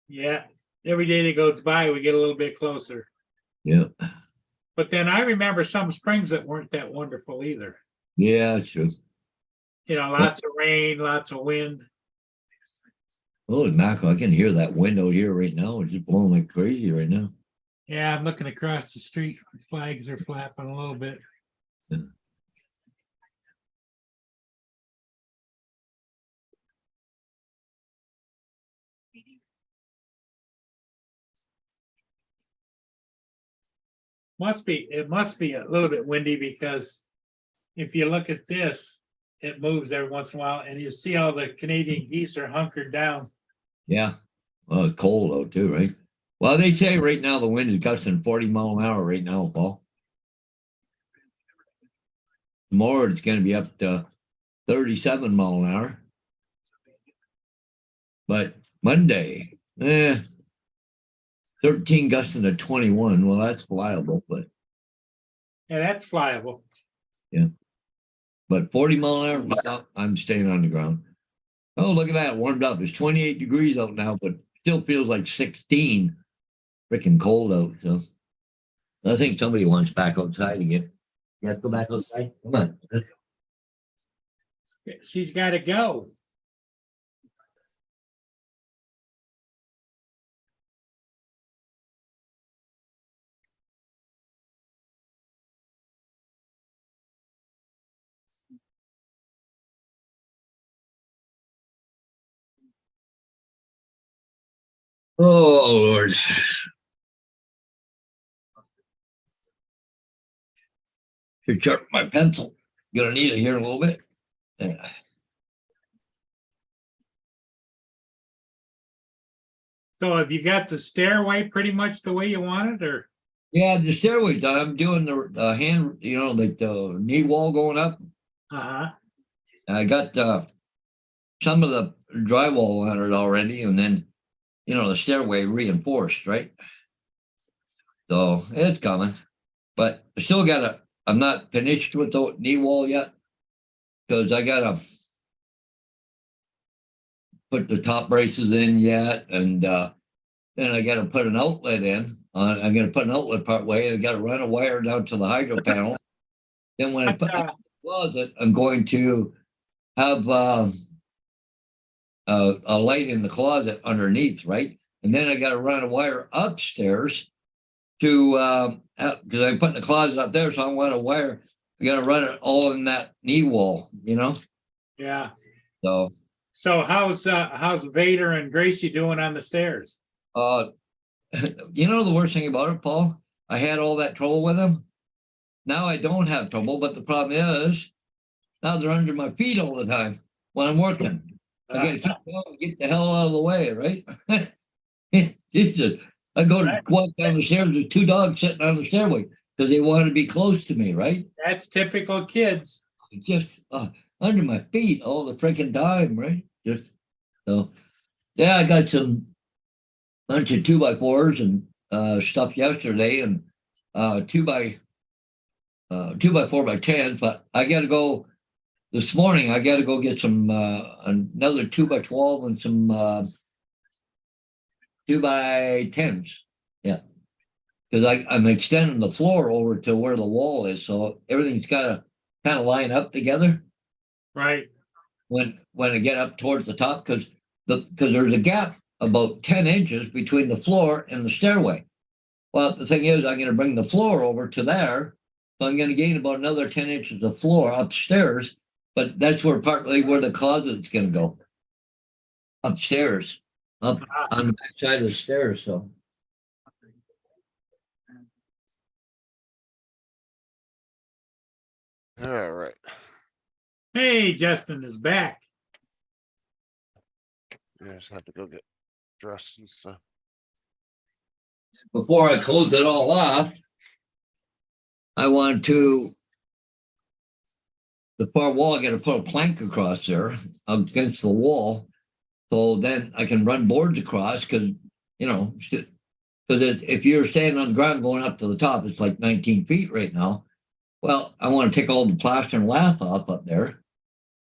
Yeah. Every day that goes by, we get a little bit closer. Yeah. But then I remember some springs that weren't that wonderful either. Yeah, it's true. Lots of rain, lots of wind. Holy mackerel, I can hear that wind out here right now. It's just blowing like crazy right now. Yeah, I'm looking across the street. Flags are flapping a little bit. Yeah. It must be a little bit windy because if you look at this, it moves every once in a while and you see all the Canadian geese are hunkered down. Yeah. Well, it's cold out too, right? Well, they say right now the wind is gusting 40 mile an hour right now, Paul. Tomorrow it's going to be up to 37 mile an hour. But Monday, 13 gusting to 21. Well, that's flyable, but Yeah, that's flyable. yeah. But 40 mile an hour, I'm staying on the ground. Oh, look at that. Warmed up. It's 28 degrees out now, but still feels like 16. Freaking cold out. So I think somebody wants back outside again. You have to go back outside. Come on. She's got to go. Oh, Lord. Should sharpen my pencil. Gonna need it here in a little bit. Yeah. So have you got the stairway pretty much the way you want it, or? Yeah, the stairway's done. I'm doing the hand, like the knee wall going up. Uh-huh. I got some of the drywall on it already, and then the stairway reinforced, right? So it's coming, but I still I'm not finished with the knee wall yet because I gotta put the top braces in yet, and then I gotta put an outlet in, I'm gonna put an outlet part way, and I gotta run a wire down to the hydro panel. Then when I put it in the closet, I'm going to have, a light in the closet underneath, right? And then I gotta run a wire upstairs to, because I'm putting the closet up there, so I want a wire, I gotta run it all in that knee wall, you know? Yeah. So, So how's Vader and Gracie doing on the stairs? you know, the worst thing about it, Paul, I had all that trouble with them. Now I don't have trouble, but the problem is now they're under my feet all the time when I'm working. I gotta keep going, get the hell out of the way, right? It's just, I go to walk down the stairs, there's two dogs sitting on the stairway because they want to be close to me, right? That's typical kids. It's just under my feet all the freaking time, right? Just so, yeah, I got some bunch of 2x4s and stuff yesterday, and 2x4 by 10s. But I got to go this morning. I got to go get some another 2x12 and some 2x10s. Yeah, because I'm extending the floor over to where the wall is, so everything's got to kind of line up together. Right. When I get up towards the top, because there's a gap about 10 inches between the floor and the stairway. Well, the thing is, I'm going to bring the floor over to there, so I'm going to gain about another 10 inches of floor upstairs. But that's partly where the closet's going to go, upstairs, up on the back side of the stairs. So. All right. Hey, Justin is back. Yeah, I just have to go get dressed and stuff. Before I close it all off, I want to, the far wall, I got to put a plank across there against the wall. So then I can run boards across because, you know, because if you're standing on the ground going up to the top, it's like 19 feet right now. Well, I want to take all the plaster and lath off up there.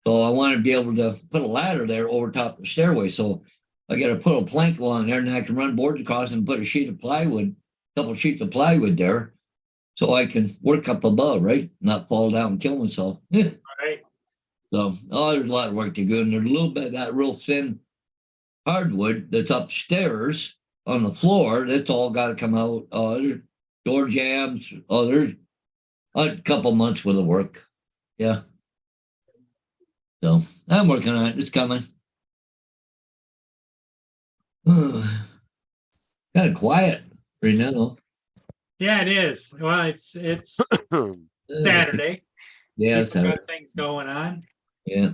So I want to be able to put a ladder there over top of the stairway. So I got to put a plank along there, and I can run boards across and put a sheet of plywood, a couple of sheets of plywood there, so I can work up above, right? Not fall down and kill myself. Right. So, there's a lot of work to do. And there's a little bit of that real thin hardwood that's upstairs on the floor. That's all got to come out. There's door jams. There's a couple months worth of work. Yeah. So I'm working on it. It's coming. Kind of quiet right now. Yeah, it is. Well, it's Saturday. Yeah, People got things going on. Yeah.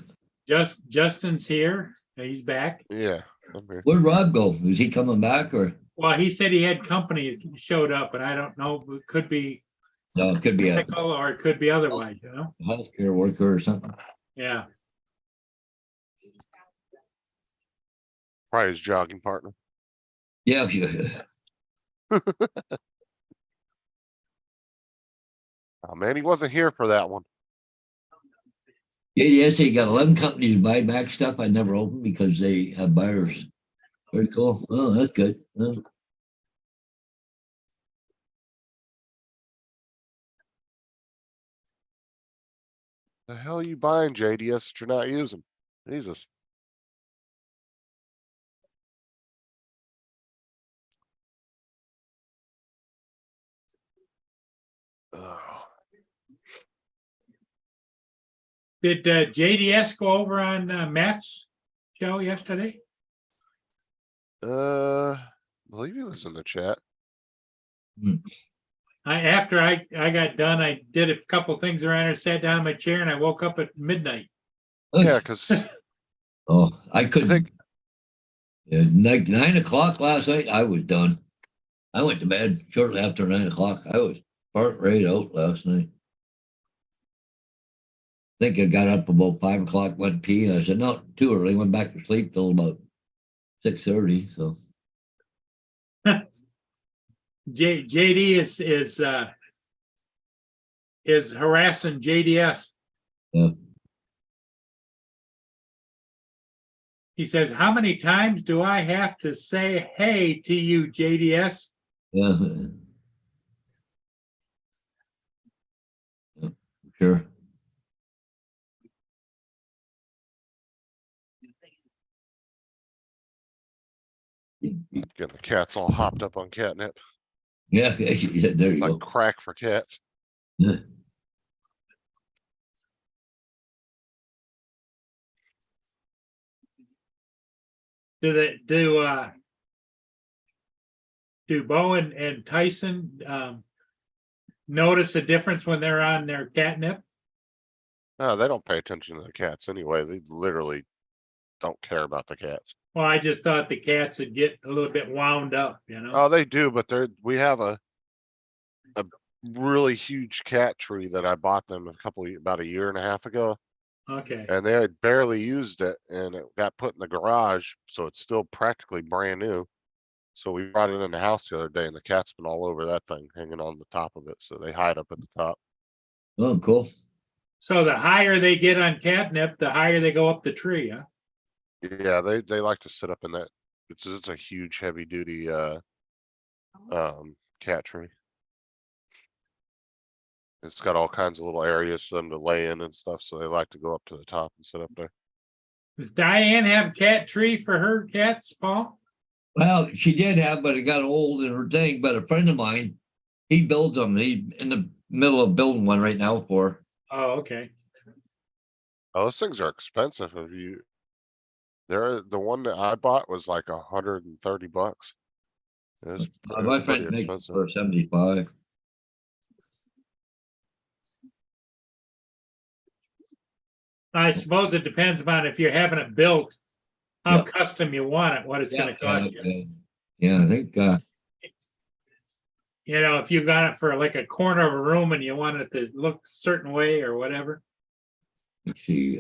Justin's here. He's back. Yeah. I'm here. Where'd Rob go? Is he coming back or? Well, he said he had company that showed up, but I don't know. It could be No, it could be a medical or it could be otherwise, you know? healthcare worker or something. Yeah. Probably his jogging partner. Yeah. Yeah. Oh man, he wasn't here for that one. JDS, you got 11 companies buy back stuff I never opened because they have buyers. Very cool. Oh, that's good. Oh. The hell are you buying, JDS, that you're not using? Jesus. Oh. Did JDS go over on Matt's show yesterday? I believe he was in the chat. After I got done, I did a couple things around here, sat down in my chair, and I woke up at midnight. Yeah, because Oh, I couldn't. think- Yeah, like 9 o'clock last night, I was done. I went to bed shortly after 9 o'clock. I was part right out last night. I think I got up about 5 o'clock, went pee, and I said, no, too early. Went back to sleep till about 6:30. So JD is harassing JDS. yeah. He says, how many times do I have to say hey to you, JDS? Yeah. Sure. Getting the cats all hopped up on catnip, Yeah, yeah, there you like go. crack for cats. Yeah. Do Bo and Tyson notice a difference when they're on their catnip? No, they don't pay attention to the cats anyway. They literally don't care about the cats. Well, I just thought the cats would get a little bit wound up, you know? Oh, they do, but we have a really huge cat tree that I bought them about a year and a half ago, Okay, and they had barely used it, and it got put in the garage, so it's still practically brand new. So we brought it in the house the other day, and the cat's been all over that thing, hanging on the top of it. So they hide up at the top. Oh, cool. so the higher they get on catnip, the higher they go up the tree, huh? Yeah, they like to sit up in that. It's a huge, heavy duty cat tree. It's got all kinds of little areas for them to lay in and stuff, so they like to go up to the top and sit up there. Does Diane have cat tree for her cats, Paul? Well, she did have, but it got old and her thing. But a friend of mine, he builds them. He's in the middle of building one right now for her. Oh, okay. Oh, those things are expensive. The one that I bought was like $130. It's My pretty friend makes it expensive. for 75. I suppose it depends upon if you're having it built, how Yeah. custom you want it, what it's gonna cost you. Yeah, I think You know, if you got it for like a corner of a room and you want it to look a certain way or whatever. let's see.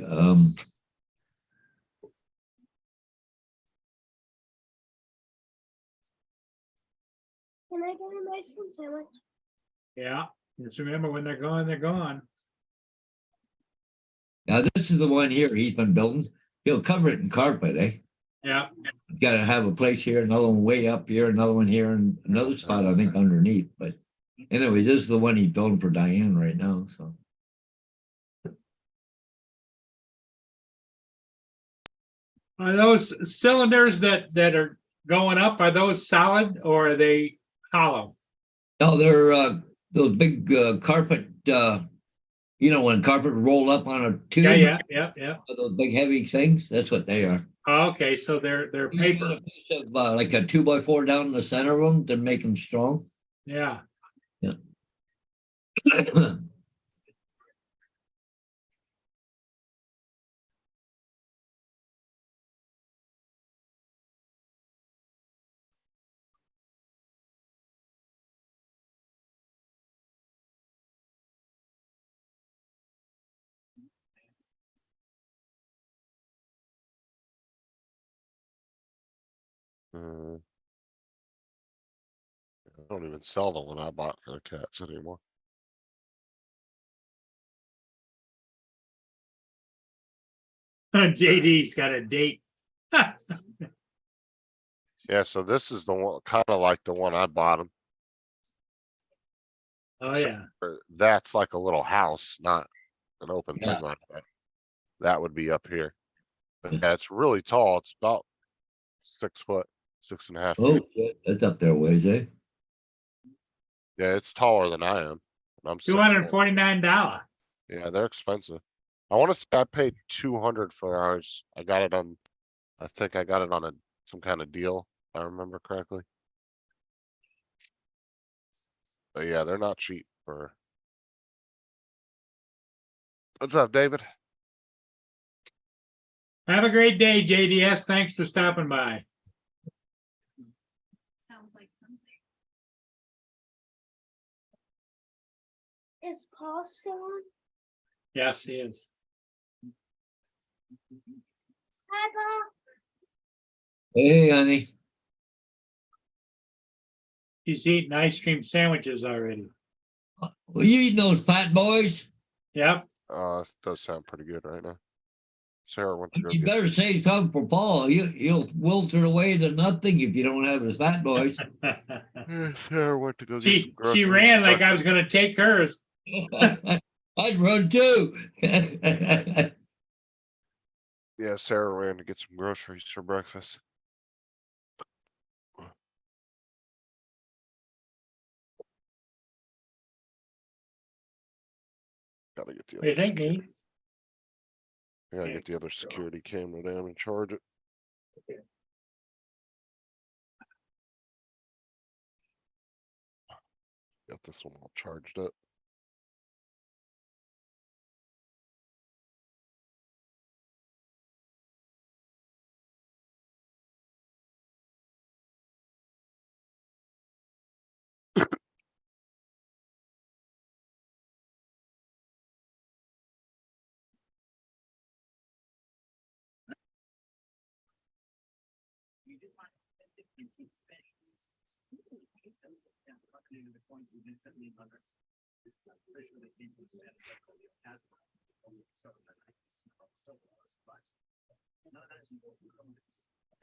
Can I get an ice cream sandwich? Yeah, just remember when they're gone, they're gone. Now this is the one here he's been building. He'll cover it in carpet, eh? Yeah, Got to have a place here, another one way up here, another one here, and another spot I think underneath. But anyway, this is the one he's building for Diane right now. So are those cylinders that are going up, are those solid or are they hollow? no, they're those big carpet. You know, when carpet roll up on a tube. Yeah. Those big heavy things. That's what they are. Oh, okay, so they're You put paper. a piece of, like a 2x4 down the center of them to make them strong. Yeah. I don't even sell the one I bought for the cats anymore. JD's got a date. Yeah, so this is the one, kind of like the one I bought them. Oh, yeah. That's like a little house, not an open Yeah. thing like that. That would be up here. But yeah, it's really tall. It's about 6 foot, 6.5 Oh, feet. shit, that's up there ways, eh? Yeah, it's taller than I am. And I'm 6 foot. $249. Yeah, they're expensive. I want to say I paid 200 for ours. I think I got it on some kind of deal, if I remember correctly. But yeah, they're not cheap for. What's up, David? Have a great day, JDS. Thanks for stopping by. Sounds like something. Is Paul still on? Yes, he is. Hi, Paul. Hey, honey. He's eating ice cream sandwiches already. Were you eating those fat boys? Yep. Does sound pretty good right now. Sarah went to go You get better say something for Paul. He'll wilter away to nothing if you don't have his fat boys. Sarah went to go get some She groceries. ran for like I was breakfast. gonna take hers. I'd run too. Yeah, Sarah ran to get some groceries for breakfast. Gotta get the What do you other, think, secu- Nate? gotta get the other security camera down and charge it. Got this one all charged up.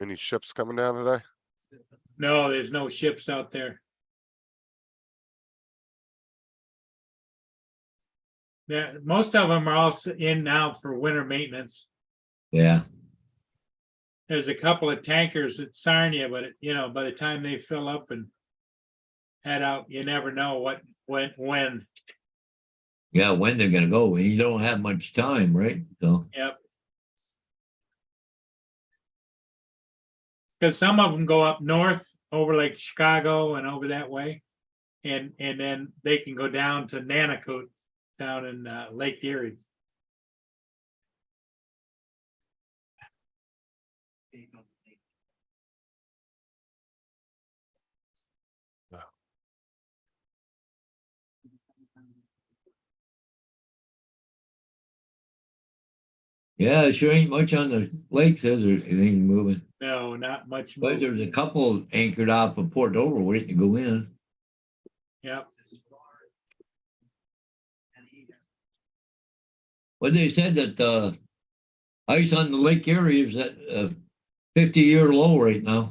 Any ships coming down today? No, there's no ships out there. Yeah, most of them are also in now for winter maintenance. Yeah, There's a couple of tankers at Sarnia, but by the time they fill up and head out, you never know when. yeah, when they're gonna go. You don't have much time, right? So, Yep. Because some of them go up north over like Chicago and over that way. And then they can go down to Nanakut down in Lake Erie. yeah, sure ain't much on the lakes, is there? Anything moving? No, not much. But movement. there's a couple anchored off of Port Dover waiting to go in. Yep. Well, they said that ice on the lake area is at 50-year low right now.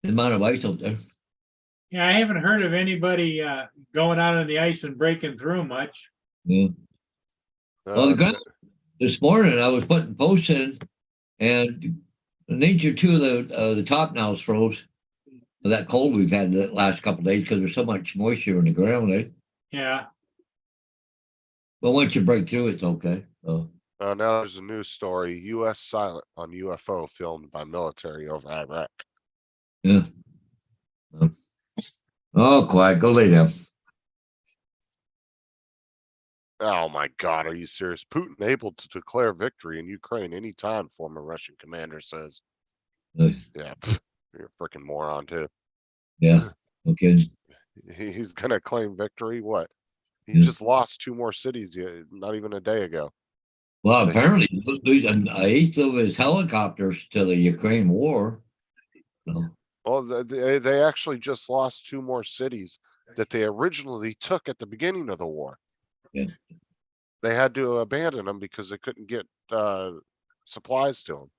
The amount of ice out there. Yeah, I haven't heard of anybody going out on the ice and breaking through much. Yeah. Well, the ground this morning I was putting posts in, and an inch or two of the top now is froze. That cold we've had the last couple of days because there's so much moisture in the ground, eh? Yeah. But once you break through, it's okay. So, now there's a news story, US silent on UFO filmed by military over Iraq. yeah. Oh, quiet. Go lay down. Oh my God, are you serious? Putin able to declare victory in Ukraine anytime, former Russian commander says. Uh, Yeah, you're a freaking moron too. yeah. Okay. He's gonna claim victory. What? He Yeah. just lost 2 more cities not even a day ago. Well, apparently he's losing 1/8 of his helicopters to the Ukraine war. So, Well, they actually just lost 2 more cities that they originally took at the beginning of the war. Yeah. They had to abandon them because they couldn't get supplies to them.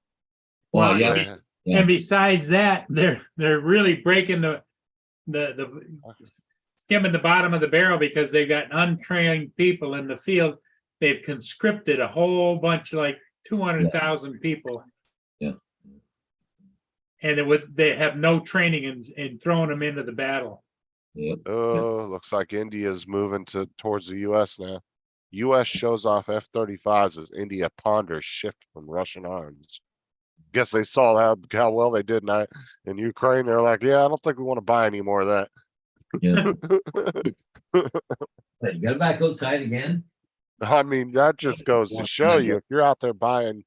well, Well, yeah. And besides that, they're really breaking the skimming the bottom of the barrel because they've got untrained people in the field. They've conscripted a whole bunch, like 200,000 people. Yeah. And they have no training in throwing them into the battle. Yep. Oh, looks like India's moving towards the US now. US shows off F-35s as India ponders shift from Russian arms. Guess they saw how well they did in Ukraine. They're like, yeah, I don't think we want to buy any more of that. Yeah. You got back outside again? I mean, that just goes to show you, if you're out there buying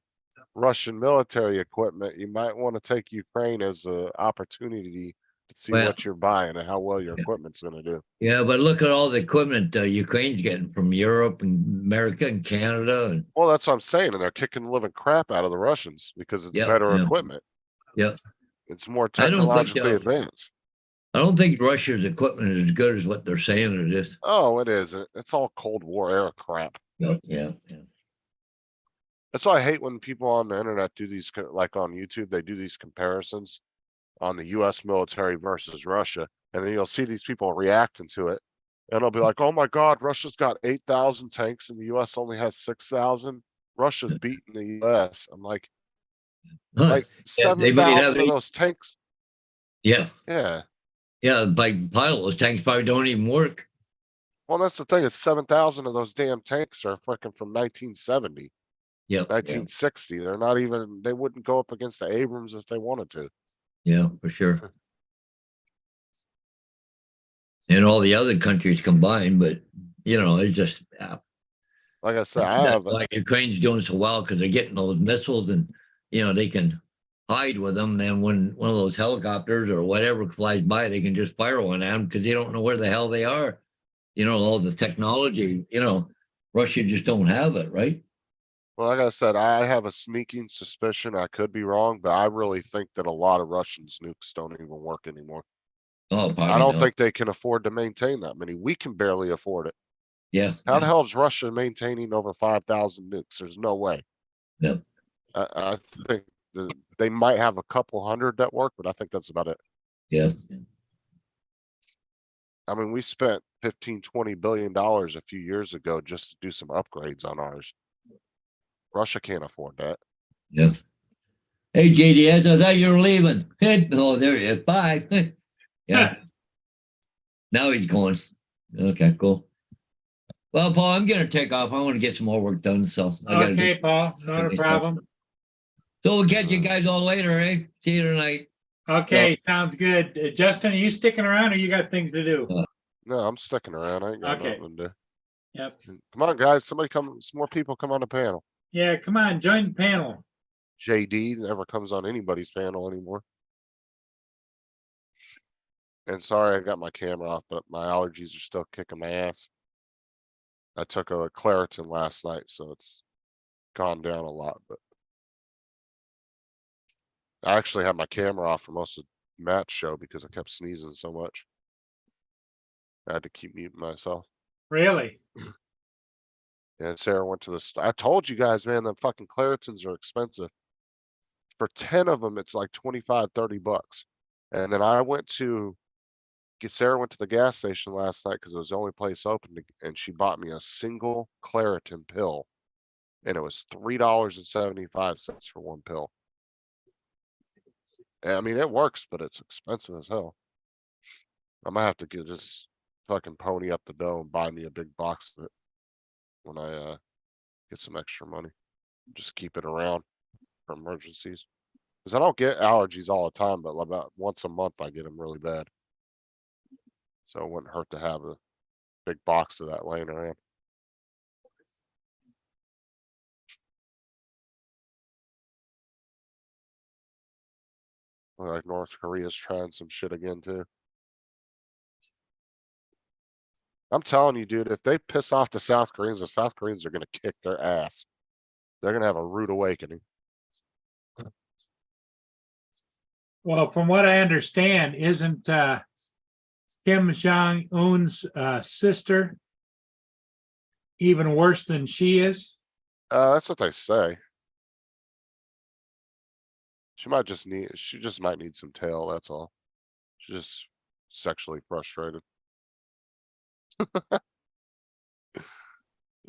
Russian military equipment, you might want to take Ukraine as an opportunity to see Well, what you're buying and how well your equipment's going to do. Yeah, but look at all the equipment Ukraine's getting from Europe and America and Canada. And Well, that's what I'm saying, and they're kicking the living crap out of the Russians because it's Yeah, better yeah. equipment. yeah, It's more I don't think technologically they'll- advanced. I don't think Russia's equipment is as good as what they're saying it is. Oh, it isn't. It's all Cold War era crap. Yeah, yeah. That's why I hate when people on the internet do these, like on YouTube, they do these comparisons on the US military versus Russia. And then you'll see these people reacting to it. And it'll be like, oh my God, Russia's got 8,000 tanks and the US only has 6,000. Russia's beating the US. I'm like Huh. Yeah, they might have 7,000 of eight. those tanks. Yeah, Yeah. yeah, by pilot, those tanks probably don't even work. Well, that's the thing. It's 7,000 of those damn tanks are freaking from 1970, Yep, yeah, 1960. They're not even, they wouldn't go up against the Abrams if they wanted to. yeah, for sure. And all the other countries combined, but it's just, Like I said, I that's have, why Ukraine's doing so well because they're getting those missiles and, they can hide with them. Then when one of those helicopters or whatever flies by, they can just fire one at them because they don't know where the hell they are. All the technology, Russia just don't have it, right? well, like I said, I have a sneaking suspicion. I could be wrong, but I really think that a lot of Russians nukes don't even work anymore. Oh, I probably don't not. think they can afford to maintain that many. We can barely afford it. Yeah. How the Yeah. hell is Russia maintaining over 5,000 nukes? There's no way. Yep. I think that they might have a couple hundred that work, but I think that's about it. Yeah. I mean, we spent 15, $20 billion a few years ago just to do some upgrades on ours. Russia can't afford that. Yeah. Hey, JDS, I thought you were leaving. Oh, there he is. Bye. Yeah. Now he's going. Okay, cool. Well, Paul, I'm gonna take off. I want to get some more work done, so I gotta Okay, do. Paul, not a problem. So we'll catch you guys all later, eh? See you tonight. Okay, sounds good. Justin, are you sticking around or you got things to do? No, I'm sticking around. I ain't got Okay. nothing to do. Yep. Come on, guys. Somebody come, some more people come on the panel. Yeah, come on, join the panel. JD never comes on anybody's panel anymore. And sorry, I got my camera off, but my allergies are still kicking my ass. I took a Claritin last night, so it's gone down a lot, but I actually had my camera off for most of Matt's show because I kept sneezing so much. I had to keep muting myself. Really? And Sarah went to the, I told you guys, man, the fucking Claritins are expensive. For 10 of them, it's like 25, 30 bucks. And then I went to Sarah went to the gas station last night because it was the only place open and she bought me a single Claritin pill. And it was $3.75 for one pill. And I mean, it works, but it's expensive as hell. I might have to just fucking pony up the dough and buy me a big box of it when I get some extra money. Just keep it around for emergencies. Because I don't get allergies all the time, but about once a month I get them really bad. So it wouldn't hurt to have a big box of that laying around. Like North Korea's trying some shit again too. I'm telling you, dude, if they piss off the South Koreans are gonna kick their ass. They're gonna have a rude awakening. Well, from what I understand, isn't Kim Jong-un's sister even worse than she is? That's what they say. She just might need some tail, that's all. She's just sexually frustrated.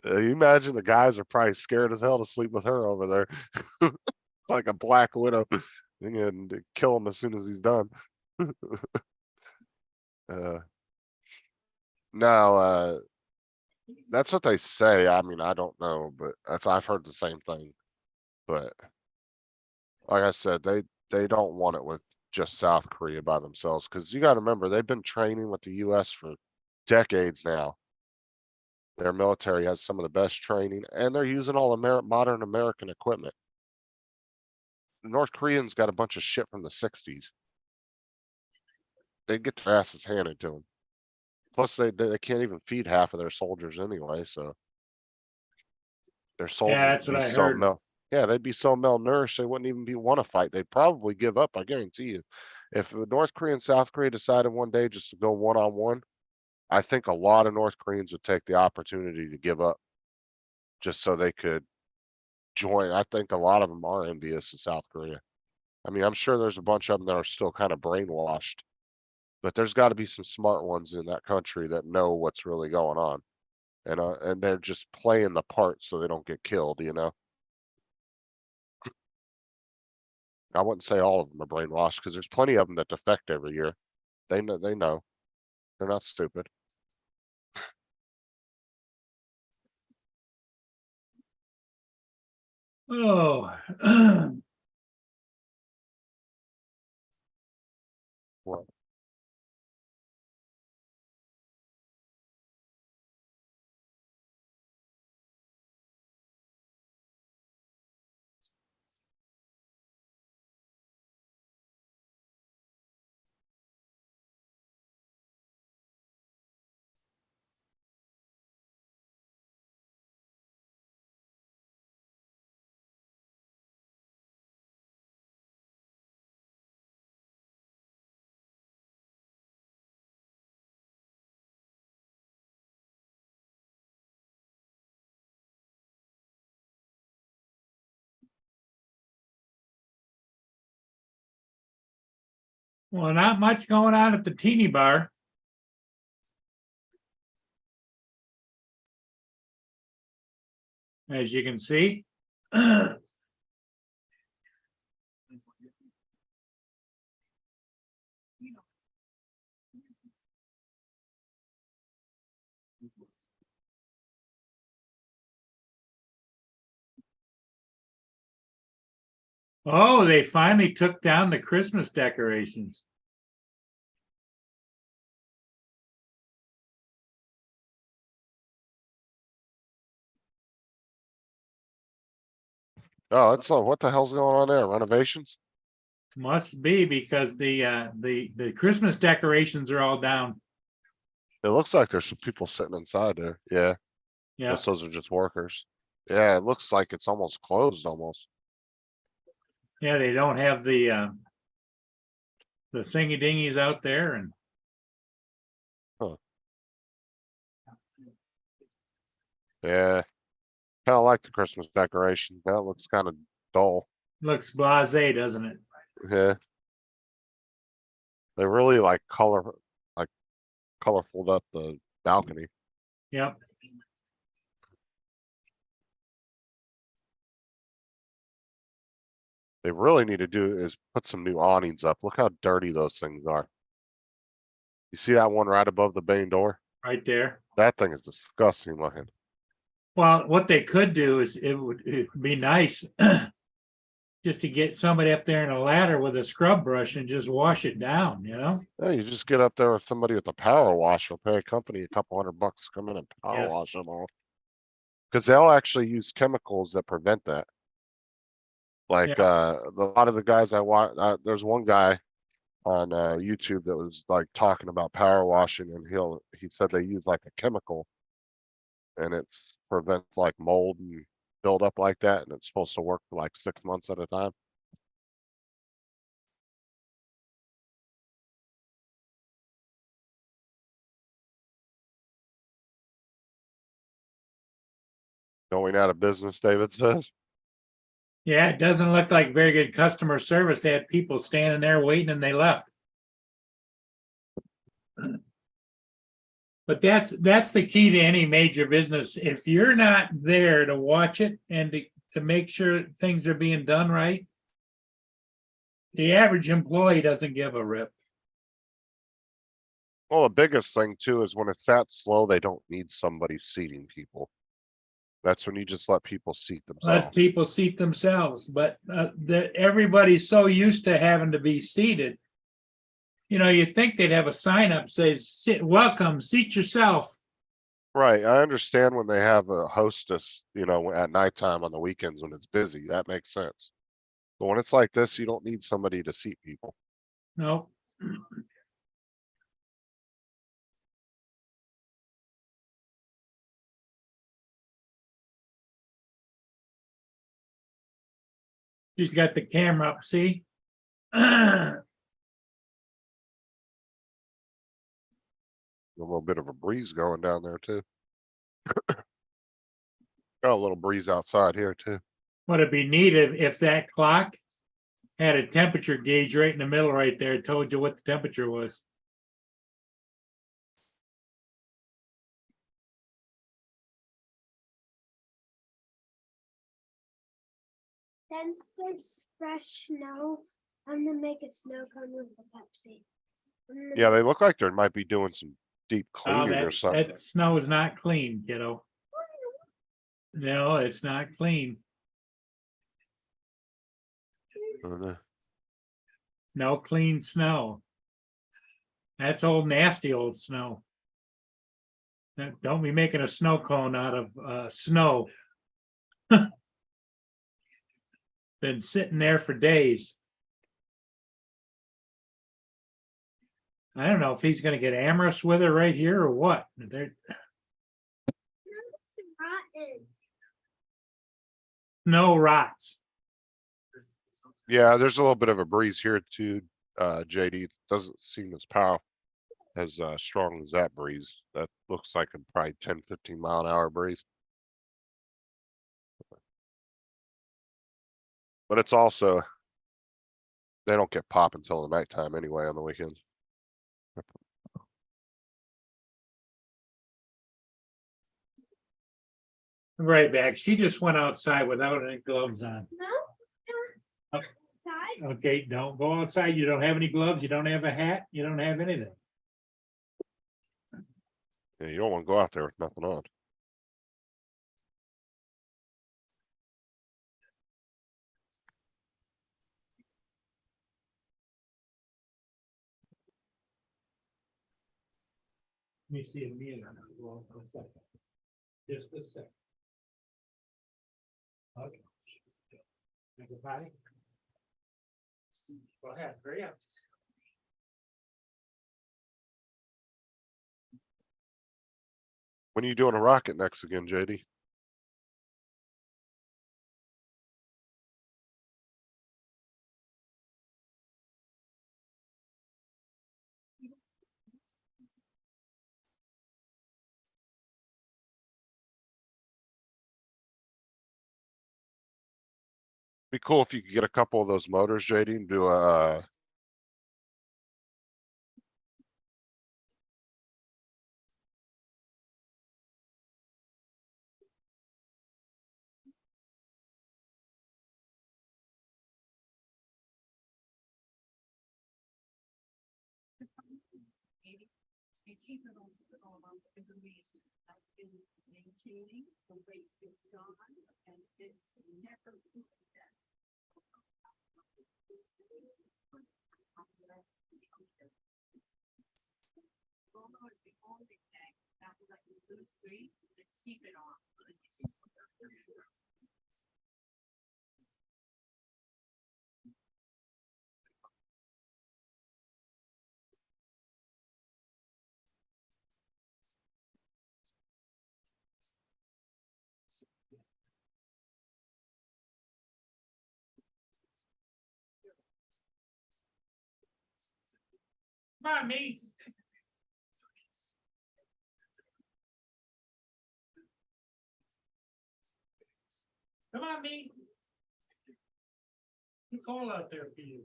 You imagine the guys are probably scared as hell to sleep with her over there. Like a black widow. And kill him as soon as he's done. No, that's what they say. I mean, I don't know, but I've heard the same thing. But like I said, they don't want it with just South Korea by themselves. Cause you gotta remember, they've been training with the US for decades now. Their military has some of the best training and they're using all modern American equipment. The North Koreans got a bunch of shit from the 60s. They get their asses handed to them. Plus they can't even feed half of their soldiers anyway, so. Their soldiers that's would what be I so heard. yeah, they'd be so malnourished, they wouldn't even want to fight. They'd probably give up, I guarantee you. If North Korea and South Korea decided one day just to go one-on-one, I think a lot of North Koreans would take the opportunity to give up. Just so they could join. I think a lot of them are envious of South Korea. I mean, I'm sure there's a bunch of them that are still kind of brainwashed. But there's gotta be some smart ones in that country that know what's really going on. And they're just playing the part so they don't get killed, you know? I wouldn't say all of them are brainwashed, because there's plenty of them that defect every year. They know, they know. They're not stupid. Oh. What? Well, not much going on at the teeny bar. As you can see. Oh, they finally took down the Christmas decorations. Oh, it's what the hell's going on there? Renovations? Must be because the Christmas decorations are all down. It looks like there's some people sitting inside there. Yeah, Yeah, guess those are just workers. Yeah, it looks like it's almost closed almost. yeah, they don't have the thingy dingies out there and Yeah. Kinda like the Christmas decoration. That looks kinda dull. looks blasé, doesn't it? Yeah. They really like colorful up the balcony. Yep. They really need to do is put some new awnings up. Look how dirty those things are. You see that one right above the main door? Right there. That thing is disgusting looking. Well, what they could do is it'd be nice just to get somebody up there in a ladder with a scrub brush and just wash it down, you know? Yeah, you just get up there with somebody with a power wash, will pay a company a couple $100 to come in and power Yes. wash them all. Cause they'll actually use chemicals that prevent that. Like, a lot of the guys I watch, there's one guy on YouTube that was like talking about power washing, and he said they use like a chemical and it's prevents like mold and build up like that, and it's supposed to work for like 6 months at a time. Going out of business, David says. Yeah, it doesn't look like very good customer service. They had people standing there waiting and they left. But that's the key to any major business. If you're not there to watch it and to make sure things are being done right, the average employee doesn't give a rip. Well, the biggest thing too is when it's that slow, they don't need somebody seating people. That's when you just let people seat Let themselves. people seat themselves, but everybody's so used to having to be seated. You know, you think they'd have a sign up says, welcome, seat yourself. Right, I understand when they have a hostess, at nighttime on the weekends when it's busy, that makes sense. But when it's like this, you don't need somebody to seat people. No. She's got the camera up, see? A little bit of a breeze going down there too. Got a little breeze outside here too. Would it be neat if that clock had a temperature gauge right in the middle right there, told you what the temperature was? Since there's fresh snow, I'm gonna make a snow cone with the Pepsi. Yeah, they look like they might be doing some deep Oh, cleaning or something. that snow is not clean, kiddo. No, it's not clean. Uh, No clean snow. That's old nasty old snow. Don't be making a snow cone out of snow. Been sitting there for days. I don't know if he's gonna get amorous with her right here or what. It's rotten. No rots. Yeah, there's a little bit of a breeze here too, JD. It doesn't seem as powerful, as strong as that breeze. That looks like a probably 10, 15 mile an hour breeze. But it's also, they don't get pop until the nighttime anyway on the weekends. Right back. She just went outside without any gloves on. No? Outside? Okay, don't go outside. You don't have any gloves. You don't have a hat. You don't have anything. Yeah, you don't want to go out there with nothing on. Let me see a meter. Well, a second. Just a second. Okay. Make a potty. Go ahead, hurry up. When are you doing a rocket next again, JD? Be cool if you could get a couple of those motors, JD, and do a Come on, me. Come on, me. Too cold out there for you.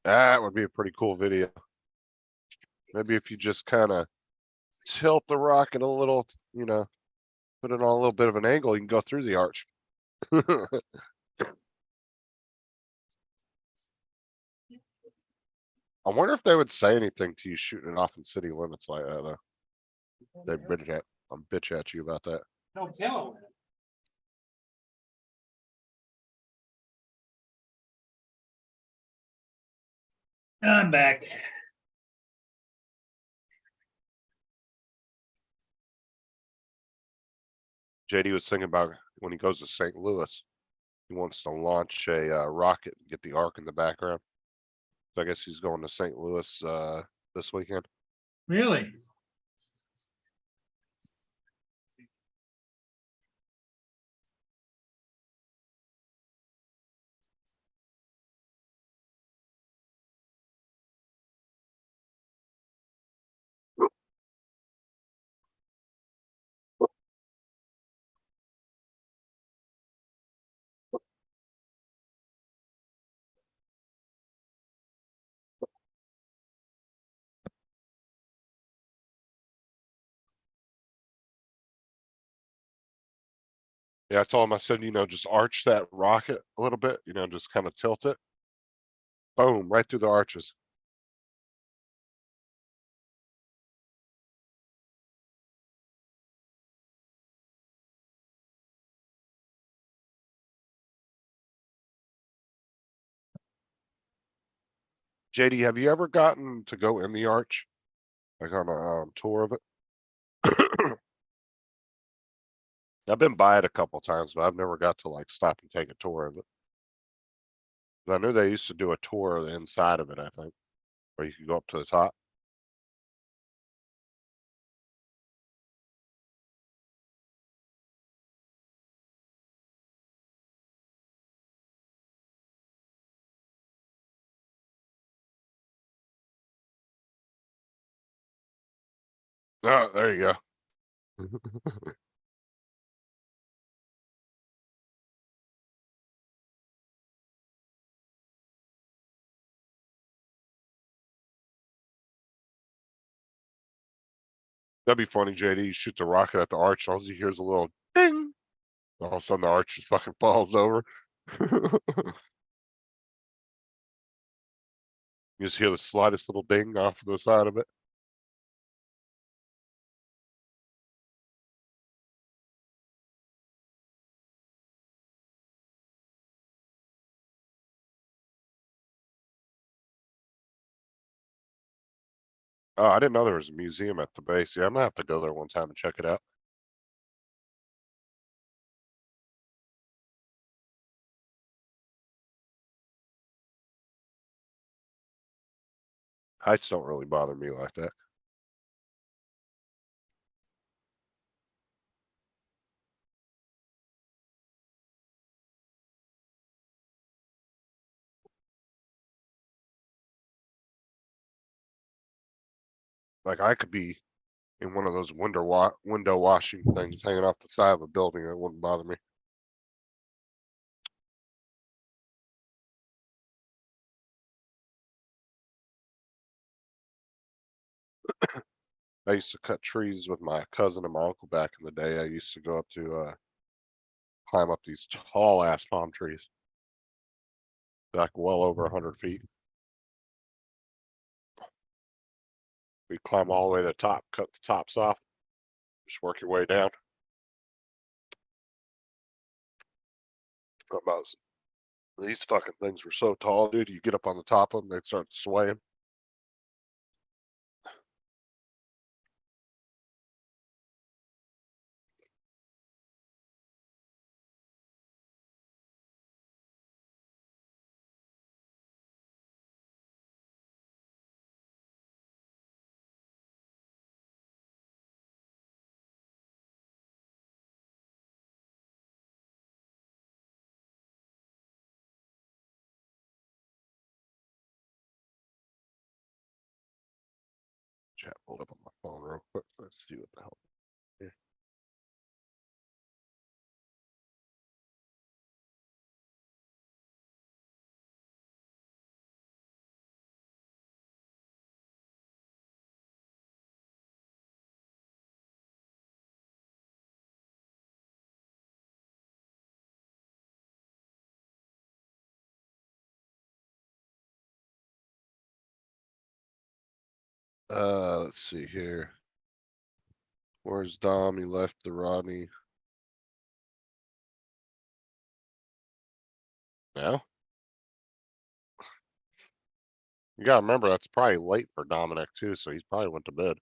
that would be a pretty cool video. Maybe if you just kind of tilt the rocket a little, you know, put it on a little bit of an angle, you can go through the arch. I wonder if they would say anything to you shooting it off in city limits like that, though. They bitch at you about that. Don't tell him. I'm back. JD was thinking about when he goes to St. Louis, he wants to launch a rocket and get the arc in the background. So I guess he's going to St. Louis this weekend. Really? Yeah, I told him, I said, just arch that rocket a little bit, just kind of tilt it. Boom, right through the arches. JD, have you ever gotten to go in the arch? Like on a tour of it? I've been by it a couple times, but I've never got to like stop and take a tour of it. I knew they used to do a tour of the inside of it, I think, where you could go up to the top. Oh, there you go. That'd be funny, JD. You shoot the rocket at the arch, all you hear is a little ding. All of a sudden the arch just fucking falls over. You just hear the slightest little ding off the side of it. Oh, I didn't know there was a museum at the base. Yeah, I'm gonna have to go there one time and check it out. Heights don't really bother me like that. Like I could be in one of those window washing things hanging off the side of a building. It wouldn't bother me. I used to cut trees with my cousin and my uncle back in the day. I used to go up to climb up these tall ass palm trees. Like well over 100 feet. We climb all the way to the top, cut the tops off, just work your way down. About these fucking things were so tall, dude. You get up on the top of them, they'd start swaying. Chat pulled up on my phone real quick. Let's see what the hell. Here. Let's see here. Where's Dom? He left the Rodney. Now? You gotta remember that's probably late for Dominic too, so he's probably went to bed.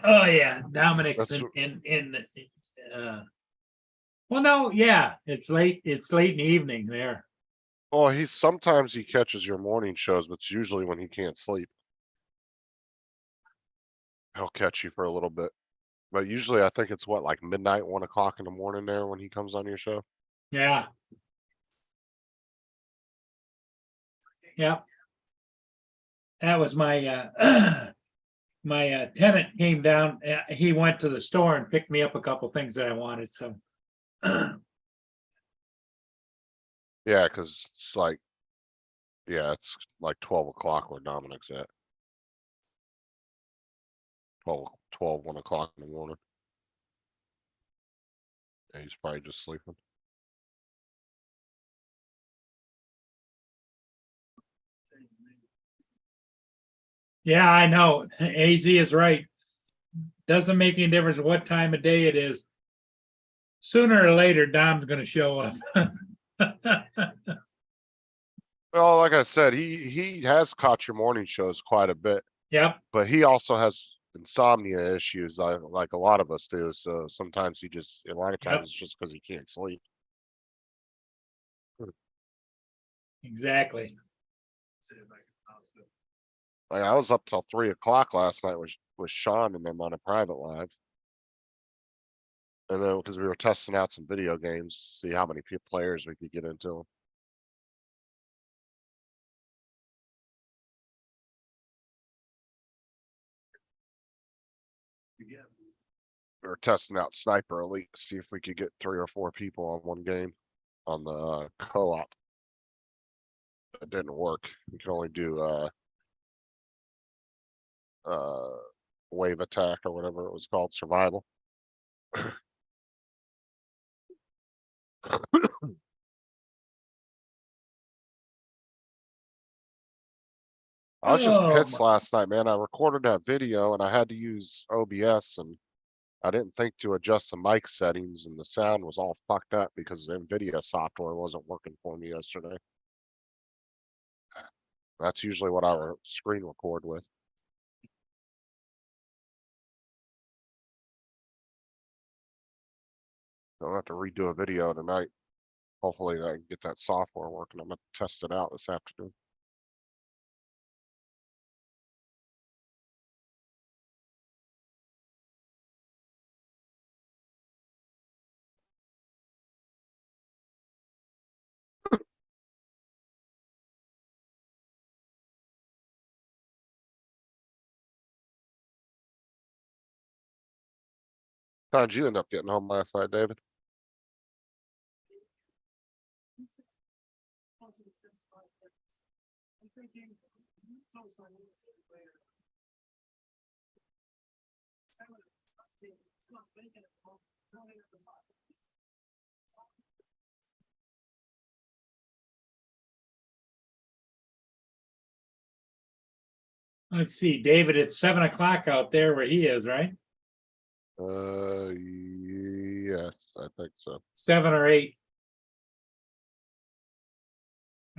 Oh, yeah, Dominic's That's in the, well, no, yeah, it's late in the evening there. Oh, sometimes he catches your morning shows, but it's usually when he can't sleep. He'll catch you for a little bit. But usually I think it's what, like midnight, 1 o'clock in the morning there when he comes on your show. Yeah. Yep. That was my, my tenant came down, he went to the store and picked me up a couple things that I wanted, so. Yeah, cause it's like, yeah, it's like 12 o'clock where Dominic's at. 1 o'clock in the morning. Yeah, he's probably just sleeping. Yeah, I know. AZ is right. Doesn't make any difference what time of day it is. Sooner or later, Dom's gonna show up. Well, like I said, he has caught your morning shows quite a bit, Yep, but he also has insomnia issues like a lot of us do. So sometimes a lot of times it's just because he can't sleep. exactly. Like I was up till 3 o'clock last night with Sean and them on a private live. And then because we were testing out some video games, see how many players we could get into. We were testing out Sniper Elite, see if we could get 3 or 4 people on one game on the co-op. It didn't work. We could only do wave attack or whatever it was called, survival. I was just Oh, pissed my- last night, man. I recorded that video and I had to use OBS and I didn't think to adjust the mic settings and the sound was all fucked up because the NVIDIA software wasn't working for me yesterday. That's usually what I screen record with. I'll have to redo a video tonight. Hopefully I can get that software working. I'm gonna test it out this afternoon. How'd you end up getting home last night, David? let's see, David, it's 7 o'clock out there where he is, right? Yes, I think so. 7 or 8.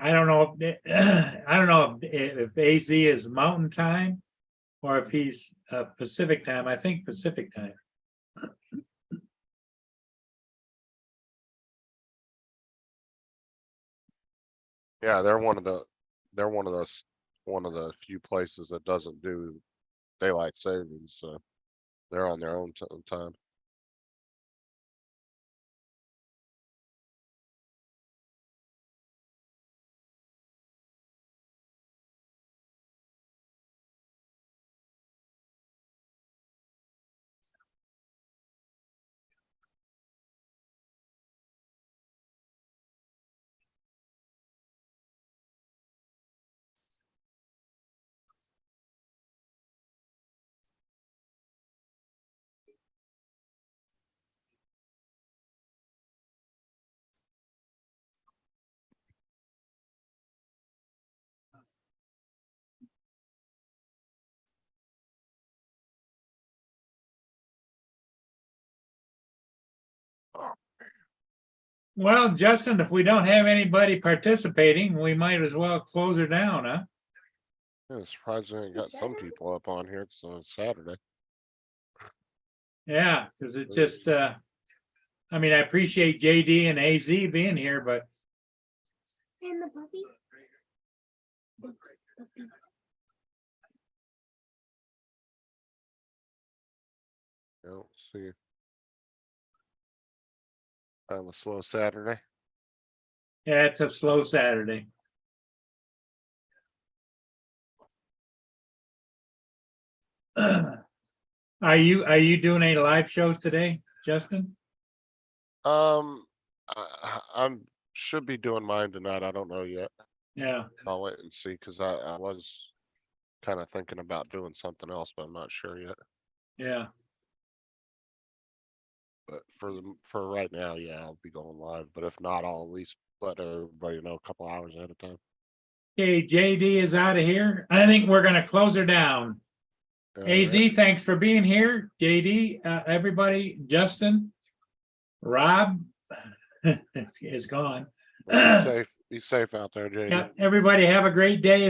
I don't know I don't know if AZ is mountain time or if he's Pacific time. I think Pacific time. Yeah, they're one of the few places that doesn't do daylight savings, so they're on their own time. Well, Justin, if we don't have anybody participating, we might as well close her down, huh? Yeah, surprised we ain't got some people up on here. It's Saturday. Yeah, because it's just I mean, I appreciate JD and AZ being here, but And the puppy? The puppy. I don't see. Kind of a slow Saturday. yeah, it's a slow Saturday. Are you doing any live shows today, Justin? I'm should be doing mine tonight. I don't know yet. Yeah, I'll wait and see because I was kind of thinking about doing something else, but I'm not sure yet. yeah. But for right now, yeah, I'll be going live, but if not, I'll at least let everybody know a couple hours ahead of time. Okay, JD is out of here. I think we're gonna close her down. AZ, thanks for being here. JD, everybody, Justin, Rob is gone. Be safe out there, JD. Yeah, everybody have a great day.